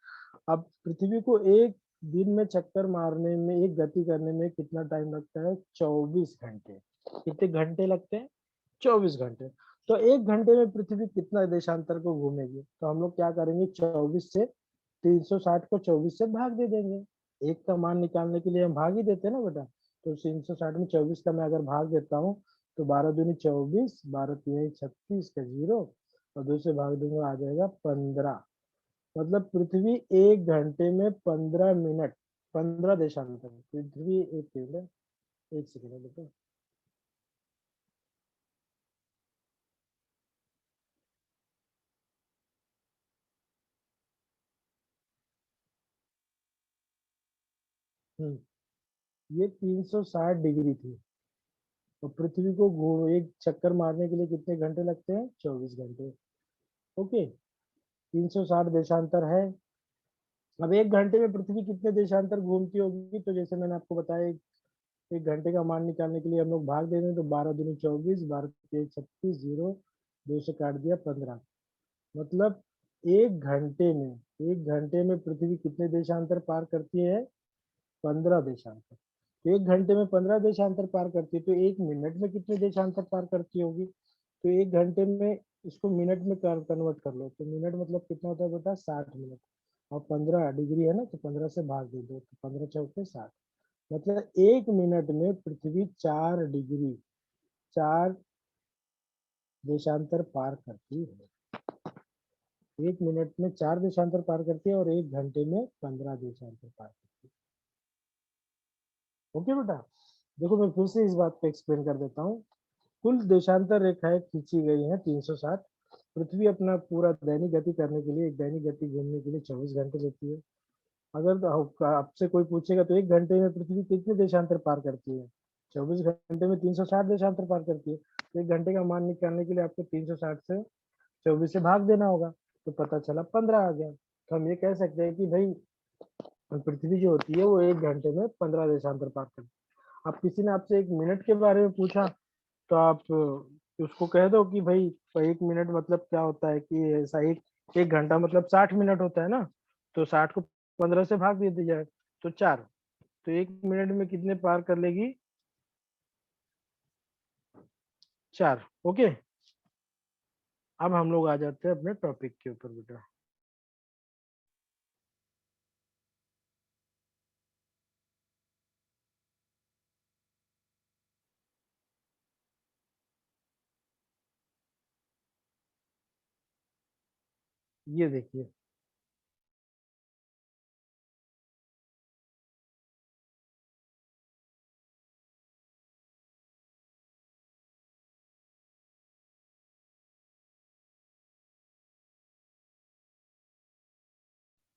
अब पृथ्वी को एक दिन में चक्कर मारने में, एक गति करने में कितना टाइम लगता है, 24 घंटे। कितने घंटे लगते हैं, 24 घंटे। तो एक घंटे में पृथ्वी कितना देशांतर को घूमेगी, तो हम लोग क्या करेंगे, 24 से 360 को 24 से भाग दे देंगे। एक का मान निकालने के लिए हम भाग ही देते हैं ना बेटा, तो 360 में 24 का मैं अगर भाग देता हूँ तो 12 दूनी 24, 12 तीन 36 का जीरो, और 2 से भाग दूंगा आ जाएगा 15। मतलब पृथ्वी एक घंटे में 15 मिनट, 15 देशांतर, पृथ्वी एक मिनट, एक सेकंड बेटा, ये 360 डिग्री थी, तो पृथ्वी को एक चक्कर मारने के लिए कितने घंटे लगते हैं, 24 घंटे। ओके, 360 देशांतर है। अब एक घंटे में पृथ्वी कितने देशांतर घूमती होगी, तो जैसे मैंने आपको बताया, एक घंटे का मान निकालने के लिए हम लोग भाग दे दें, तो 12 दूनी 24, 12 तेईस 36, जीरो, 2 से काट दिया 15। मतलब एक घंटे में, एक घंटे में पृथ्वी कितने देशांतर पार करती है, 15 देशांतर। तो एक घंटे में 15 देशांतर पार करती है, तो एक मिनट में कितने देशांतर पार करती होगी, तो एक घंटे में इसको मिनट में कन्वर्ट कर लो, तो मिनट मतलब कितना होता है बेटा, 60 मिनट। और 15 डिग्री है ना, तो 15 से भाग दे दो, तो 15 चौके 60। मतलब एक मिनट में पृथ्वी 4 डिग्री, 4 देशांतर पार करती है। एक मिनट में 4 देशांतर पार करती है, और एक घंटे में 15 देशांतर पार करती है। ओके बेटा, देखो मैं फिर से इस बात को एक्सप्लेन कर देता हूँ। कुल देशांतर रेखाएं खींची गई हैं 360। पृथ्वी अपना पूरा दैनिक गति करने के लिए, एक दैनिक गति घूमने के लिए 24 घंटे लेती है। अगर आपसे कोई पूछेगा तो एक घंटे में पृथ्वी कितने देशांतर पार करती है, 24 घंटे में 360 देशांतर पार करती है, तो एक घंटे का मान निकालने के लिए आपको 360 से 24 से भाग देना होगा, तो पता चला 15 आ गया। तो हम ये कह सकते हैं कि भाई पृथ्वी जो होती है वो एक घंटे में 15 देशांतर पार करती है। अब किसी ने आपसे एक मिनट के बारे में पूछा, तो आप उसको कह दो कि भाई एक मिनट मतलब क्या होता है, कि ऐसा एक एक घंटा मतलब 60 मिनट होता है ना, तो 60 को 15 से भाग दे दिया जाए तो 4, तो एक मिनट में कितने पार कर लेगी, 4। ओके, अब हम लोग आ जाते हैं अपने टॉपिक के ऊपर बेटा। ये देखिए,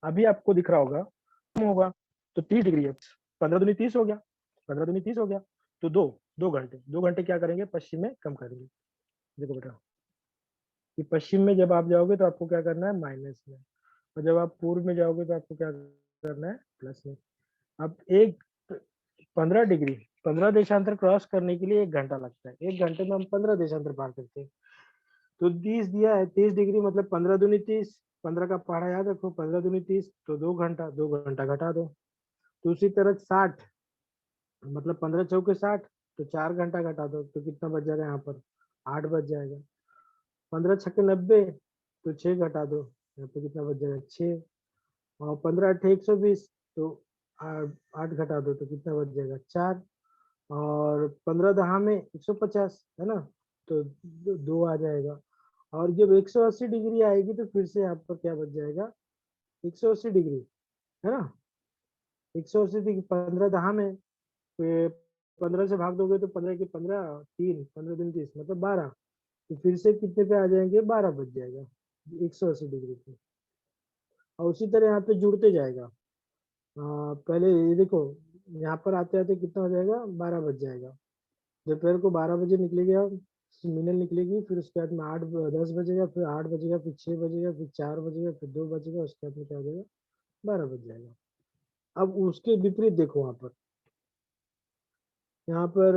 अभी आपको दिख रहा होगा, कम होगा, तो 30 डिग्री है, 15 दूनी 30 हो गया, 15 दूनी 30 हो गया, तो 2 घंटे क्या करेंगे, पश्चिम में कम करेंगे। देखो बेटा कि पश्चिम में जब आप जाओगे तो आपको क्या करना है, माइनस में, और जब आप पूर्व में जाओगे तो आपको क्या करना है, प्लस में। अब एक 15 डिग्री, 15 देशांतर क्रॉस करने के लिए 1 घंटा लगता है, 1 घंटे में हम 15 देशांतर पार करते हैं। तो 30 दिया है, 30 डिग्री मतलब 15 दूनी 30, 15 का पहाड़ा याद रखो, 15 दूनी 30, तो 2 घंटा, 2 घंटा घटा दो। तो उसी तरह 60 मतलब 15 चौके 60, तो 4 घंटा घटा दो, तो कितना बच जाएगा यहाँ पर, 8 बच जाएगा। 15 छक्के 90, तो 6 घटा दो, यहाँ पे कितना बच जाएगा, 6। और 15 8 120, तो 8 घटा दो, तो कितना बच जाएगा, 4। और 15 दहा में 150 है ना, तो 2 आ जाएगा। और जब 180 डिग्री आएगी तो फिर से यहाँ पर क्या बच जाएगा, 180 डिग्री है ना, 180 डिग्री 15 दहा में, तो 15 से भाग दोगे तो 15 के 15, 3, 15 दूनी 30 मतलब 12, तो फिर से कितने पे आ जाएंगे, 12 बच जाएगा 180 डिग्री पे। और उसी तरह यहाँ पे जुड़ते जाएगा। पहले ये देखो, यहाँ पर आते आते कितना हो जाएगा, 12 बज जाएगा। दोपहर को 12 बजे निकलेगा, मिनल निकलेगी, फिर उसके बाद में 10 बजेगा, फिर 8 बजेगा, फिर 6 बजेगा, फिर 4 बजेगा, फिर 2 बजेगा, उसके बाद में क्या हो जाएगा, 12 बज जाएगा। अब उसके विपरीत देखो वहां पर, यहाँ पर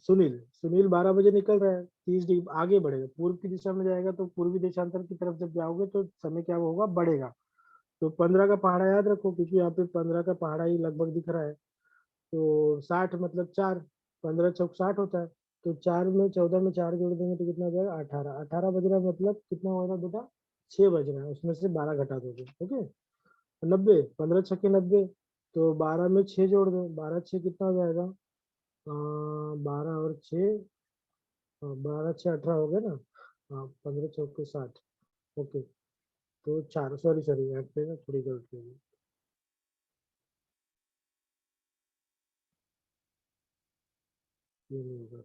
सुनील सुनील 12 बजे निकल रहा है, 30 डिग्री आगे बढ़ेगा, पूर्व की दिशा में जाएगा, तो पूर्वी देशांतर की तरफ जब जाओगे तो समय क्या होगा, बढ़ेगा। तो 15 का पहाड़ा याद रखो, क्योंकि यहाँ पे 15 का पहाड़ा ही लगभग दिख रहा है। तो 60 मतलब 4, 15 चौक 60 होता है, तो 4 में 14 में 4 जोड़ देंगे तो कितना हो जाएगा, 18। 18 बज रहा है मतलब कितना हो रहा है बेटा, 6 बज रहा है, उसमें से 12 घटा दोगे, ओके। 90, 15 छक्के 90, तो 12 में 6 जोड़ दो, 12 6 कितना हो जाएगा, 12 और 6, 12 6 18 हो गया ना। हाँ, 15 चौके 60, ओके। तो 4, सॉरी सॉरी यहाँ पे ना थोड़ी गलती होगी, ये नहीं होगा।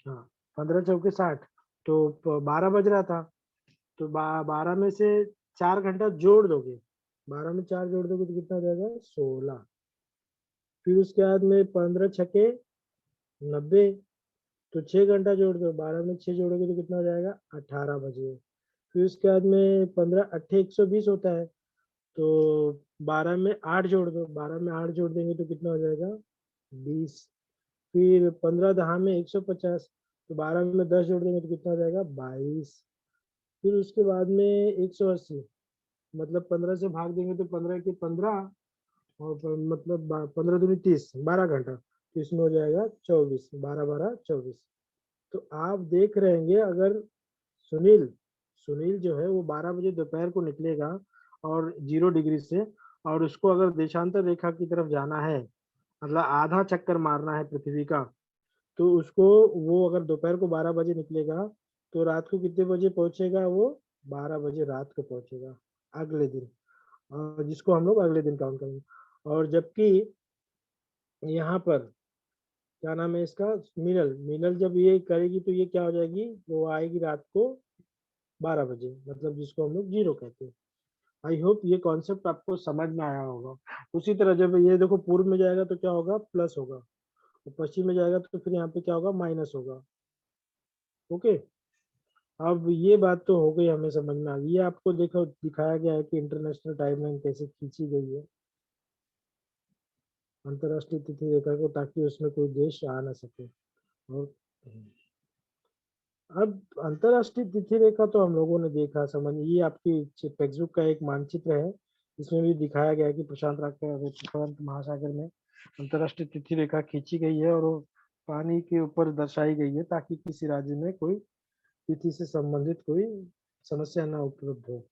हाँ, 15 चौके 60, तो 12 बज रहा था, तो 12 में से 4 घंटा जोड़ दोगे, 12 में 4 जोड़ दोगे तो कितना हो जाएगा, 16। फिर उसके बाद में 15 छक्के 90, तो 6 घंटा जोड़ दो, 12 में 6 जोड़ोगे तो कितना हो जाएगा, 18 बजे। फिर उसके बाद में 15 8 120 होता है, तो 12 में 8 जोड़ दो, 12 में 8 जोड़ देंगे तो कितना हो जाएगा, 20। फिर 15 दहा में 150, तो 12 में 10 जोड़ देंगे तो कितना हो जाएगा, 22। फिर उसके बाद में 180 मतलब 15 से भाग देंगे तो 15 के 15, और मतलब 15 दूनी 30, 12 घंटा, तो इसमें हो जाएगा 24, 12 12 24। तो आप देख रहे हैं अगर सुनील सुनील जो है वो 12 बजे दोपहर को निकलेगा और 0 डिग्री से, और उसको अगर देशांतर रेखा की तरफ जाना है, मतलब आधा चक्कर मारना है पृथ्वी का, तो उसको, वो अगर दोपहर को 12 बजे निकलेगा तो रात को कितने बजे पहुंचेगा, वो 12 बजे रात को पहुंचेगा अगले दिन, जिसको हम लोग अगले दिन काउंट करेंगे। और जबकि यहाँ पर क्या नाम है इसका, मिनल मिनल जब ये करेगी तो ये क्या हो जाएगी, वो आएगी रात को 12 बजे, मतलब जिसको हम लोग 0 कहते हैं। आई होप ये कॉन्सेप्ट आपको समझ में आया होगा। उसी तरह जब ये देखो पूर्व में जाएगा तो क्या होगा, प्लस होगा, तो पश्चिम में जाएगा तो फिर यहाँ पे क्या होगा, माइनस होगा, ओके। अब ये बात तो हो गई, हमें समझ में आ गई। ये आपको देखो दिखाया गया है कि इंटरनेशनल टाइमलाइन कैसे खींची गई है, अंतरराष्ट्रीय तिथि रेखा को, ताकि उसमें कोई देश आ ना सके। और अब अंतरराष्ट्रीय तिथि रेखा तो हम लोगों ने देखा, समझ, ये आपकी टेक्स्ट बुक का एक मानचित्र है, इसमें भी दिखाया गया है कि प्रशांत महासागर में अंतरराष्ट्रीय तिथि रेखा खींची गई है, और वो पानी के ऊपर दर्शाई गई है, ताकि किसी राज्य में कोई तिथि से संबंधित कोई समस्या ना उपलब्ध हो।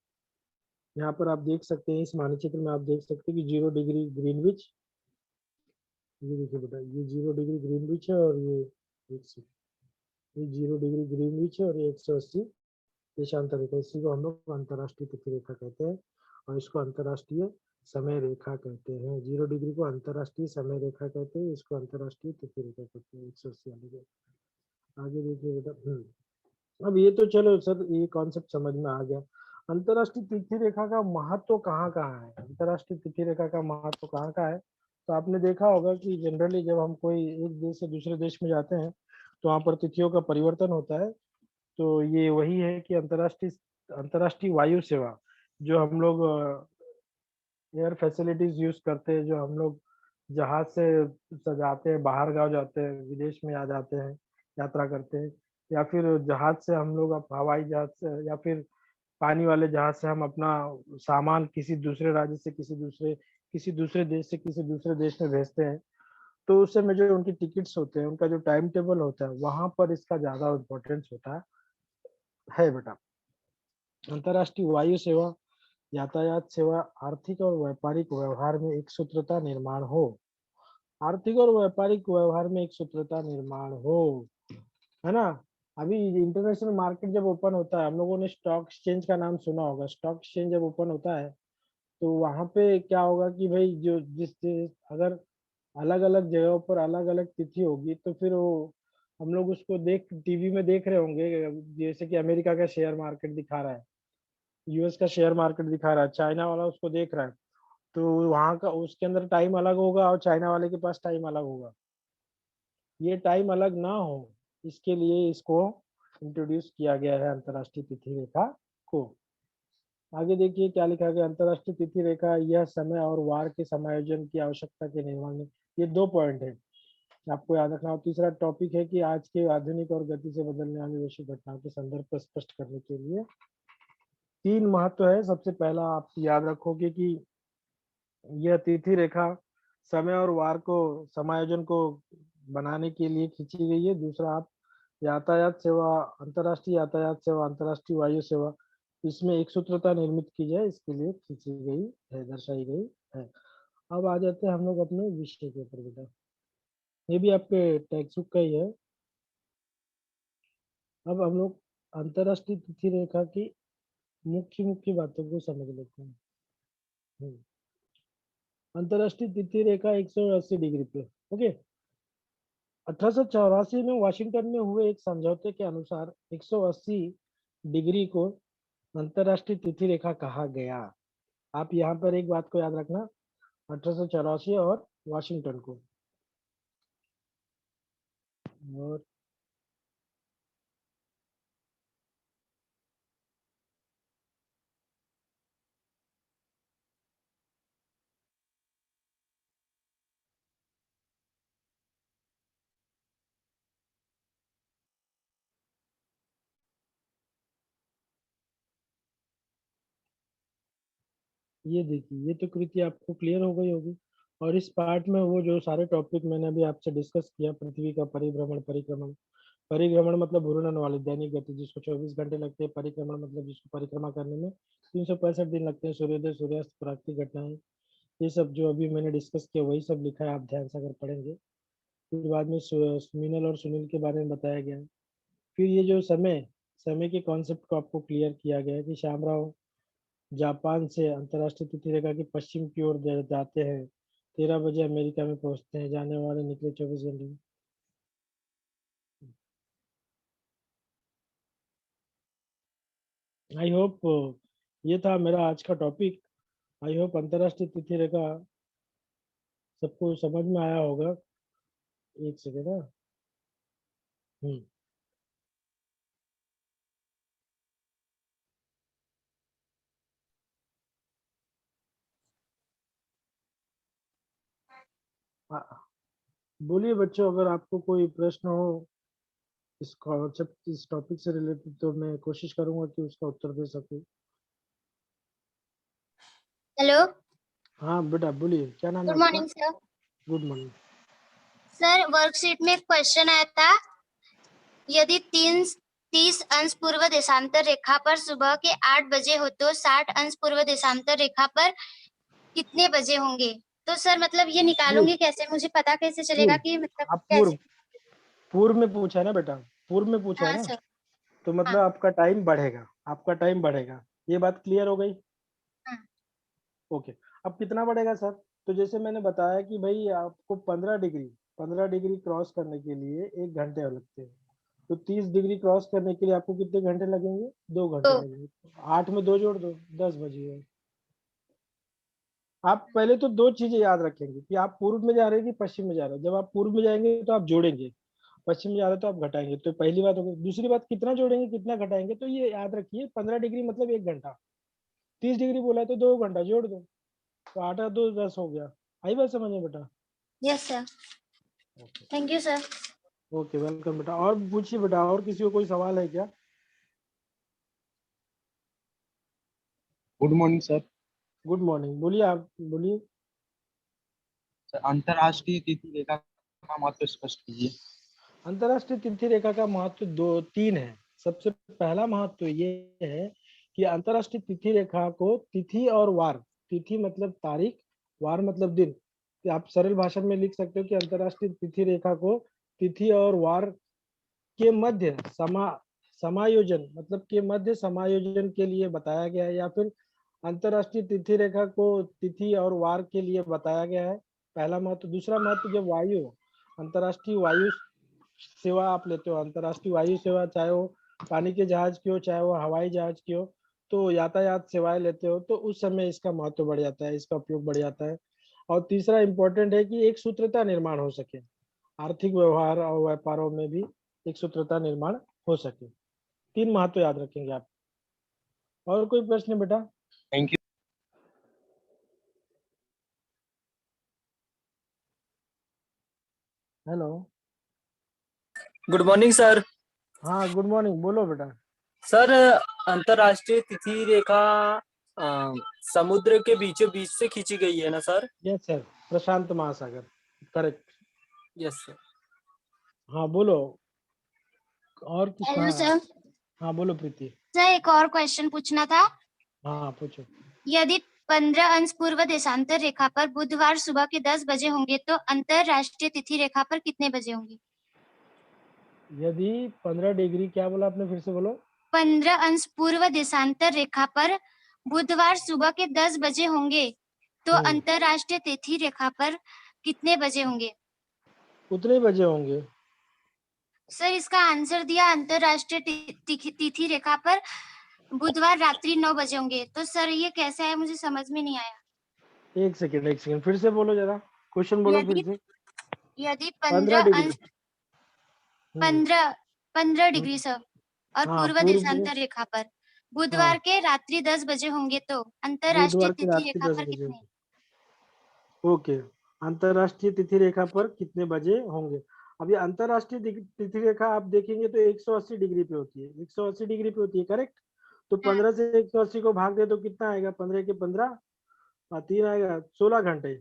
यहाँ पर आप देख सकते हैं, इस मानचित्र में आप देख सकते हैं कि 0 डिग्री ग्रीनविच, ये देखिए बेटा, ये 0 डिग्री ग्रीनविच है, और ये 0 डिग्री ग्रीनविच है, और ये 180 देशांतर रेखा, इसी को हम लोग अंतरराष्ट्रीय तिथि रेखा कहते हैं, और इसको अंतरराष्ट्रीय समय रेखा कहते हैं। 0 डिग्री को अंतरराष्ट्रीय समय रेखा कहते हैं, इसको अंतरराष्ट्रीय तिथि रेखा कहते हैं, 180 वाले को। आगे देखिए बेटा, अब ये तो चलो सर, ये कॉन्सेप्ट समझ में आ गया। अंतरराष्ट्रीय तिथि रेखा का महत्व कहाँ कहाँ है, अंतरराष्ट्रीय तिथि रेखा का महत्व कहाँ कहाँ है, तो आपने देखा होगा कि जनरली जब हम कोई एक देश से दूसरे देश में जाते हैं तो वहाँ पर तिथियों का परिवर्तन होता है। तो ये वही है कि अंतर्राष्ट्रीय अंतर्राष्ट्रीय वायु सेवा जो हम लोग एयर फैसिलिटीज यूज करते हैं, जो हम लोग जहाज से जाते हैं, बाहर गांव जाते हैं, विदेश में आ जाते हैं, यात्रा करते हैं, या फिर जहाज से हम लोग अब हवाई जहाज से या फिर पानी वाले जहाज से हम अपना सामान किसी दूसरे राज्य से किसी दूसरे देश से किसी दूसरे देश में भेजते हैं। तो उस समय जो उनकी टिकट्स होते हैं, उनका जो टाइम टेबल होता है, वहां पर इसका ज्यादा इम्पोर्टेंस होता है बेटा। अंतर्राष्ट्रीय वायु सेवा यातायात सेवा आर्थिक और व्यापारिक व्यवहार में एक सूत्रता निर्माण हो। आर्थिक और व्यापारिक व्यवहार में एक सूत्रता निर्माण हो, है ना। अभी इंटरनेशनल मार्केट जब ओपन होता है, हम लोगों ने स्टॉक एक्सचेंज का नाम सुना होगा। स्टॉक एक्सचेंज जब ओपन होता है तो वहां पे क्या होगा कि भाई जो अगर अलग अलग जगहों पर अलग अलग तिथि होगी तो फिर वो हम लोग उसको देख टीवी में देख रहे होंगे। जैसे कि अमेरिका का शेयर मार्केट दिखा रहा है, यूएस का शेयर मार्केट दिखा रहा है, चाइना वाला उसको देख रहा है। तो वहां का उसके अंदर टाइम अलग होगा और चाइना वाले के पास टाइम अलग होगा। ये टाइम अलग ना हो, इसके लिए इसको इंट्रोड्यूस किया गया है अंतर्राष्ट्रीय तिथि रेखा को। आगे देखिए क्या लिखा गया। अंतर्राष्ट्रीय तिथि रेखा यह समय और वार के समायोजन की आवश्यकता के निर्माण में, ये 2 पॉइंट है आपको याद रखना। और तीसरा टॉपिक है कि आज के आधुनिक और गति से बदलने वाली वैश्विक घटनाओं के संदर्भ को स्पष्ट करने के लिए 3 महत्व है। सबसे पहला आप याद रखोगे कि यह तिथि रेखा समय और वार को समायोजन को बनाने के लिए खींची गई है। दूसरा, आप यातायात सेवा, अंतर्राष्ट्रीय यातायात सेवा, अंतर्राष्ट्रीय वायु सेवा, इसमें एक सूत्रता निर्मित की जाए, इसके लिए खींची गई है, दर्शाई गई है। अब आ जाते हैं हम लोग अपने विषय के ऊपर बेटा। ये भी आपके टेक्स्ट बुक का ही है। अब हम लोग अंतर्राष्ट्रीय तिथि रेखा की मुख्य मुख्य बातों को समझ लेते हैं। हम्म। अंतर्राष्ट्रीय तिथि रेखा 180 डिग्री पे, ओके। 1884 में वाशिंगटन में हुए एक समझौते के अनुसार 180 डिग्री को अंतर्राष्ट्रीय तिथि रेखा कहा गया। आप यहाँ पर एक बात को याद रखना, 1884 और वाशिंगटन को। और ये देखिए, ये तो कृति आपको क्लियर हो गई होगी। और इस पार्ट में वो जो सारे टॉपिक मैंने अभी आपसे डिस्कस किया, पृथ्वी का परिभ्रमण, परिक्रमण, परिभ्रमण मतलब घूर्णन वाली दैनिक गति जिसको 24 घंटे लगते हैं, परिक्रमण मतलब जिसको परिक्रमा करने में 365 दिन लगते हैं, सूर्योदय सूर्यास्त प्राकृतिक घटनाएं, ये सब जो अभी मैंने डिस्कस किया वही सब लिखा है, आप ध्यान से अगर पढ़ेंगे। फिर बाद में मिनल और सुनील के बारे में बताया गया है। फिर ये जो समय समय के कॉन्सेप्ट को आपको क्लियर किया गया है कि श्यामराव जापान से अंतर्राष्ट्रीय तिथि रेखा की पश्चिम की ओर जाते हैं, 13 बजे अमेरिका में पहुंचते हैं, जाने वाले निकले 24 घंटे में। आई होप ये था मेरा आज का टॉपिक। आई होप अंतर्राष्ट्रीय तिथि रेखा सबको समझ में आया होगा। एक सेकेंड ना। हम्म। बोलिए बच्चों, अगर आपको कोई प्रश्न हो इस कॉन्सेप्ट, इस टॉपिक से रिलेटेड, तो मैं कोशिश करूंगा कि उसका उत्तर दे सकूं। हेलो, हाँ बेटा बोलिए, क्या नाम है गुड आपका? Morning sir. Good morning. Sir worksheet में एक क्वेश्चन आया था, यदि 30 अंश पूर्व देशांतर रेखा पर सुबह के 8 बजे हो तो 60 अंश पूर्व देशांतर रेखा पर कितने बजे होंगे? तो सर मतलब ये पूर्व निकालूंगी कैसे, मुझे पता कैसे चलेगा पूर्व कि मतलब आप कैसे? पूर्व में पूछा है ना बेटा, पूर्व में पूछा है हाँ ना, सर। तो मतलब हाँ आपका टाइम बढ़ेगा, आपका टाइम बढ़ेगा। ये बात क्लियर हो गई? हाँ। ओके। अब कितना बढ़ेगा सर? तो जैसे मैंने बताया कि भाई आपको 15 डिग्री क्रॉस करने के लिए 1 घंटे लगते हैं। तो 30 डिग्री क्रॉस करने के लिए आपको कितने घंटे लगेंगे? 2 घंटे तो लगेंगे। 8 में 2 जोड़ दो, 10 बजे। आप पहले तो दो चीजें याद रखेंगे कि आप पूर्व में जा रहे हैं कि पश्चिम में जा रहे हैं। जब आप पूर्व में जाएंगे तो आप जोड़ेंगे, पश्चिम में जा रहे हैं तो आप घटाएंगे। तो पहली बात होगी। दूसरी बात, कितना जोड़ेंगे कितना घटाएंगे, तो ये याद रखिए 15 डिग्री मतलब 1 घंटा। 30 डिग्री बोला है तो 2 घंटा जोड़ दो, तो 8 और 2 10 हो गया। आई बात समझ में बेटा? Yes sir. Okay. Thank you sir. Okay, welcome बेटा। और पूछिए बेटा, और किसी को कोई सवाल है क्या? Good morning sir. Good morning, बोलिए, आप बोलिए। सर, अंतर्राष्ट्रीय तिथि रेखा का महत्व स्पष्ट कीजिए। अंतरराष्ट्रीय तिथि रेखा का महत्व दो तीन है। सबसे पहला महत्व ये है कि अंतरराष्ट्रीय तिथि रेखा को तिथि और वार, तिथि मतलब तारीख, वार मतलब दिन, कि आप सरल भाषा में लिख सकते हो कि अंतरराष्ट्रीय तिथि रेखा को तिथि और वार के मध्य समायोजन मतलब के मध्य समायोजन के लिए बताया गया है, या फिर अंतरराष्ट्रीय तिथि रेखा को तिथि और वार के लिए बताया गया है। पहला महत्व। दूसरा महत्व, जब वायु, अंतरराष्ट्रीय वायु सेवा आप लेते हो, अंतरराष्ट्रीय वायु सेवा, चाहे वो पानी के जहाज की हो चाहे वो हवाई जहाज की हो, तो यातायात सेवाएं लेते हो, तो उस समय इसका महत्व बढ़ जाता है, इसका उपयोग बढ़ जाता है। और तीसरा इंपॉर्टेंट है कि एक सूत्रता निर्माण हो सके, आर्थिक व्यवहार और व्यापारों में भी एक सूत्रता निर्माण हो सके। तीन महत्व याद रखेंगे आप। और कोई प्रश्न बेटा? Thank you. Hello. Good morning sir. हाँ, गुड मॉर्निंग, बोलो बेटा। सर, अंतर्राष्ट्रीय तिथि रेखा अ, समुद्र के बीचों बीच से खींची गई है ना सर? यस सर, प्रशांत महासागर, करेक्ट। Yes sir. हाँ बोलो। और कुछ हेलो कहा? सर। हाँ बोलो प्रीति। सर एक और क्वेश्चन पूछना था। हाँ पूछो। यदि 15 अंश पूर्व देशांतर रेखा पर बुधवार सुबह के 10 बजे होंगे तो अंतरराष्ट्रीय तिथि रेखा पर कितने बजे होंगे? यदि 15 डिग्री, क्या बोला आपने, फिर से बोलो। 15 अंश पूर्व देशांतर रेखा पर बुधवार सुबह के 10 बजे होंगे तो अंतरराष्ट्रीय तिथि रेखा पर कितने बजे होंगे? उतने बजे होंगे। सर इसका आंसर दिया अंतरराष्ट्रीय तिथि रेखा पर बुधवार रात्रि 9 बजे होंगे। तो सर ये कैसे है, मुझे समझ में नहीं आया। एक सेकेंड फिर से बोलो जरा, क्वेश्चन बोलो फिर यदि से। यदि 15 15 डिग्री। अंश 15 डिग्री सर और हाँ पूर्व पूर्व में। देशांतर रेखा पर बुधवार हाँ, के रात्रि 10 बजे होंगे तो अंतरराष्ट्रीय बुधवार की तिथि रात के रेखा 10 पर बजे कितने? ओके। अंतरराष्ट्रीय तिथि रेखा पर कितने बजे होंगे? अब ये अंतरराष्ट्रीय तिथि रेखा आप देखेंगे तो 180 डिग्री पे होती है, 180 डिग्री पे होती है, करेक्ट। तो 15 से 180 को भाग दे तो कितना आएगा? 15 के 15 और 3 आएगा, 16 घंटे।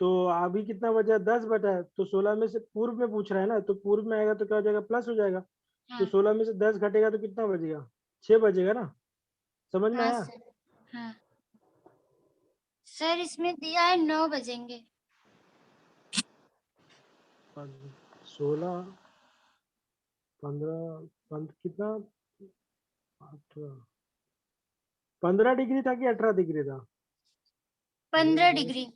तो अभी कितना बजा? 10 बटा है, तो 16 में से पूर्व में पूछ रहा है ना, तो पूर्व में आएगा तो क्या हो जाएगा? प्लस हो जाएगा। तो हाँ 16 में से 10 घटेगा तो कितना बजेगा? 6 बजेगा ना। समझ में हाँ आया? सर। हाँ सर इसमें दिया है 9 बजेंगे। 16 15 कितना? 15 डिग्री था कि 18 डिग्री था? 15 डिग्री।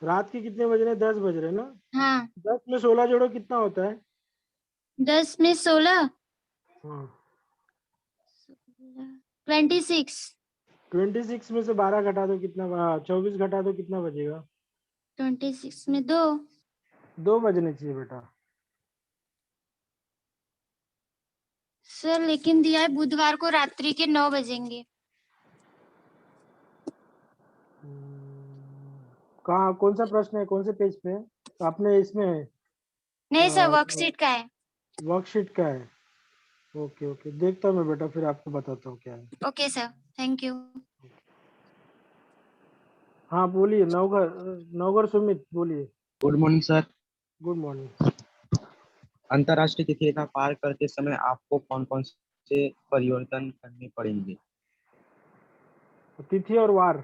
रात के कितने बज रहे हैं? 10 बज रहे हैं ना। हाँ 10 में 16 जोड़ो, कितना होता है? 10 में 16 हाँ 26। 26 में से 12 घटा दो, कितना? 24 घटा दो, कितना बजेगा? 26 में 2। 2 बजने चाहिए बेटा। सर लेकिन दिया है बुधवार को रात्रि के 9 बजेंगे। कहाँ, कौन सा प्रश्न है, कौन से पेज पे है? आपने इसमें नहीं सर वर्कशीट का है। वर्कशीट का है? ओके ओके, देखता हूँ मैं बेटा, फिर आपको बताता हूँ क्या है। Okay sir thank you. हाँ बोलिए, नवघर, नवघर सुमित बोलिए। Good morning sir. Good morning. अंतर्राष्ट्रीय तिथि रेखा पार करते समय आपको कौन कौन से परिवर्तन करने पड़ेंगे? तिथि और वार।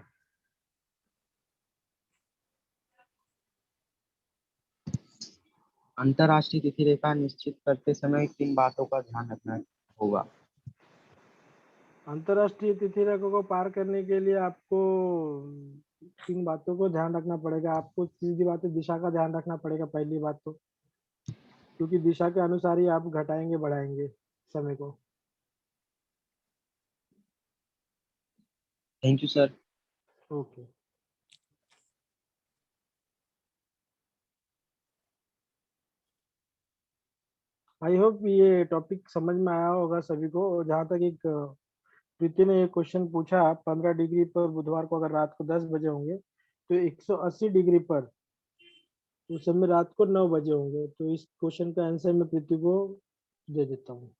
अंतर्राष्ट्रीय तिथि रेखा निश्चित करते समय किन बातों का ध्यान रखना होगा? अंतरराष्ट्रीय तिथि रेखा को पार करने के लिए आपको किन बातों को ध्यान रखना पड़ेगा? आपको सीधी बात है, दिशा का ध्यान रखना पड़ेगा पहली बात तो, क्योंकि दिशा के अनुसार ही आप घटाएंगे बढ़ाएंगे समय को। Thank you sir. Okay. I hope ये टॉपिक समझ में आया होगा सभी को। और जहाँ तक एक प्रीति ने एक क्वेश्चन पूछा, 15 डिग्री पर बुधवार को अगर रात को 10 बजे होंगे तो 180 डिग्री पर उस समय रात को 9 बजे होंगे। तो इस क्वेश्चन का आंसर मैं प्रीति को दे देता हूँ।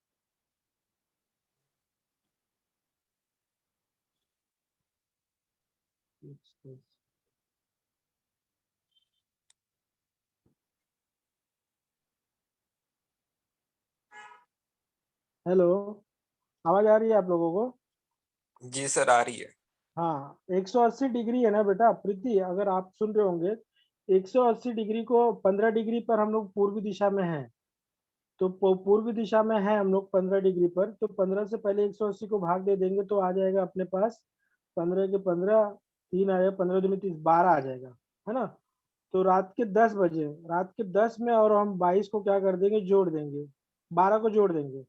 हेलो, आवाज आ रही है आप लोगों को? जी सर, आ रही है। हाँ, 180 डिग्री है ना बेटा प्रीति, अगर आप सुन रहे होंगे 180 डिग्री को 15 डिग्री पर हम लोग पूर्वी दिशा में हैं। तो पूर्वी दिशा में है हम लोग 15 डिग्री पर, तो 15 से पहले 180 को भाग दे देंगे तो आ जाएगा अपने पास 15 के 15, 3 आएगा, 15 दूनी 30, 12 आ जाएगा, है ना। तो रात के 10 बजे, रात के 10 में और हम 22 को क्या कर देंगे, जोड़ देंगे, 12 को जोड़ देंगे।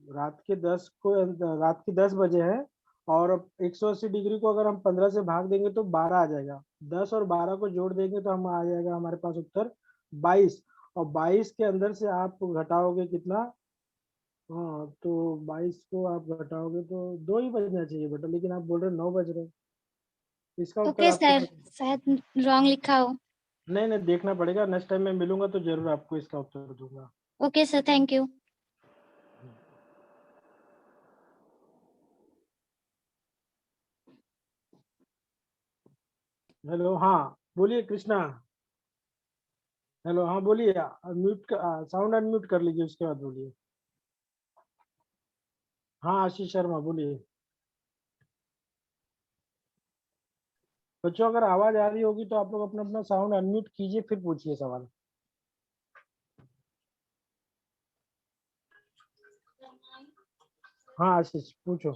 रात के 10 को, रात के 10 बजे है और 180 डिग्री को अगर हम 15 से भाग देंगे तो 12 आ जाएगा। 10 और 12 को जोड़ देंगे तो हम आ जाएगा हमारे पास उत्तर 22। और 22 के अंदर से आप घटाओगे कितना? हाँ, तो 22 को आप घटाओगे तो 2 ही बजना चाहिए बेटा, लेकिन आप बोल रहे 9 बज रहे। इसका उत्तर ओके आपको सर, शायद रॉन्ग लिखा हो। नहीं नहीं, देखना पड़ेगा, नेक्स्ट टाइम मैं मिलूंगा तो जरूर आपको इसका उत्तर दूंगा। Okay sir, thank you. Hello, हाँ बोलिए कृष्णा। हेलो, हाँ बोलिए, म्यूट साउंड अनम्यूट कर लीजिए, उसके बाद बोलिए। हाँ आशीष शर्मा बोलिए। बच्चों अगर आवाज आ रही होगी तो आप लोग अपना अपना साउंड अनम्यूट कीजिए, फिर पूछिए सवाल। हाँ आशीष पूछो।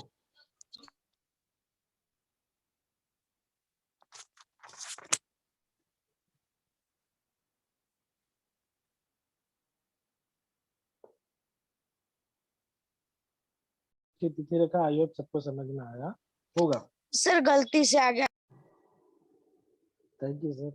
तिथि रेखा आई होप सबको समझ में आया होगा। सर गलती से आ गया। Thank you sir.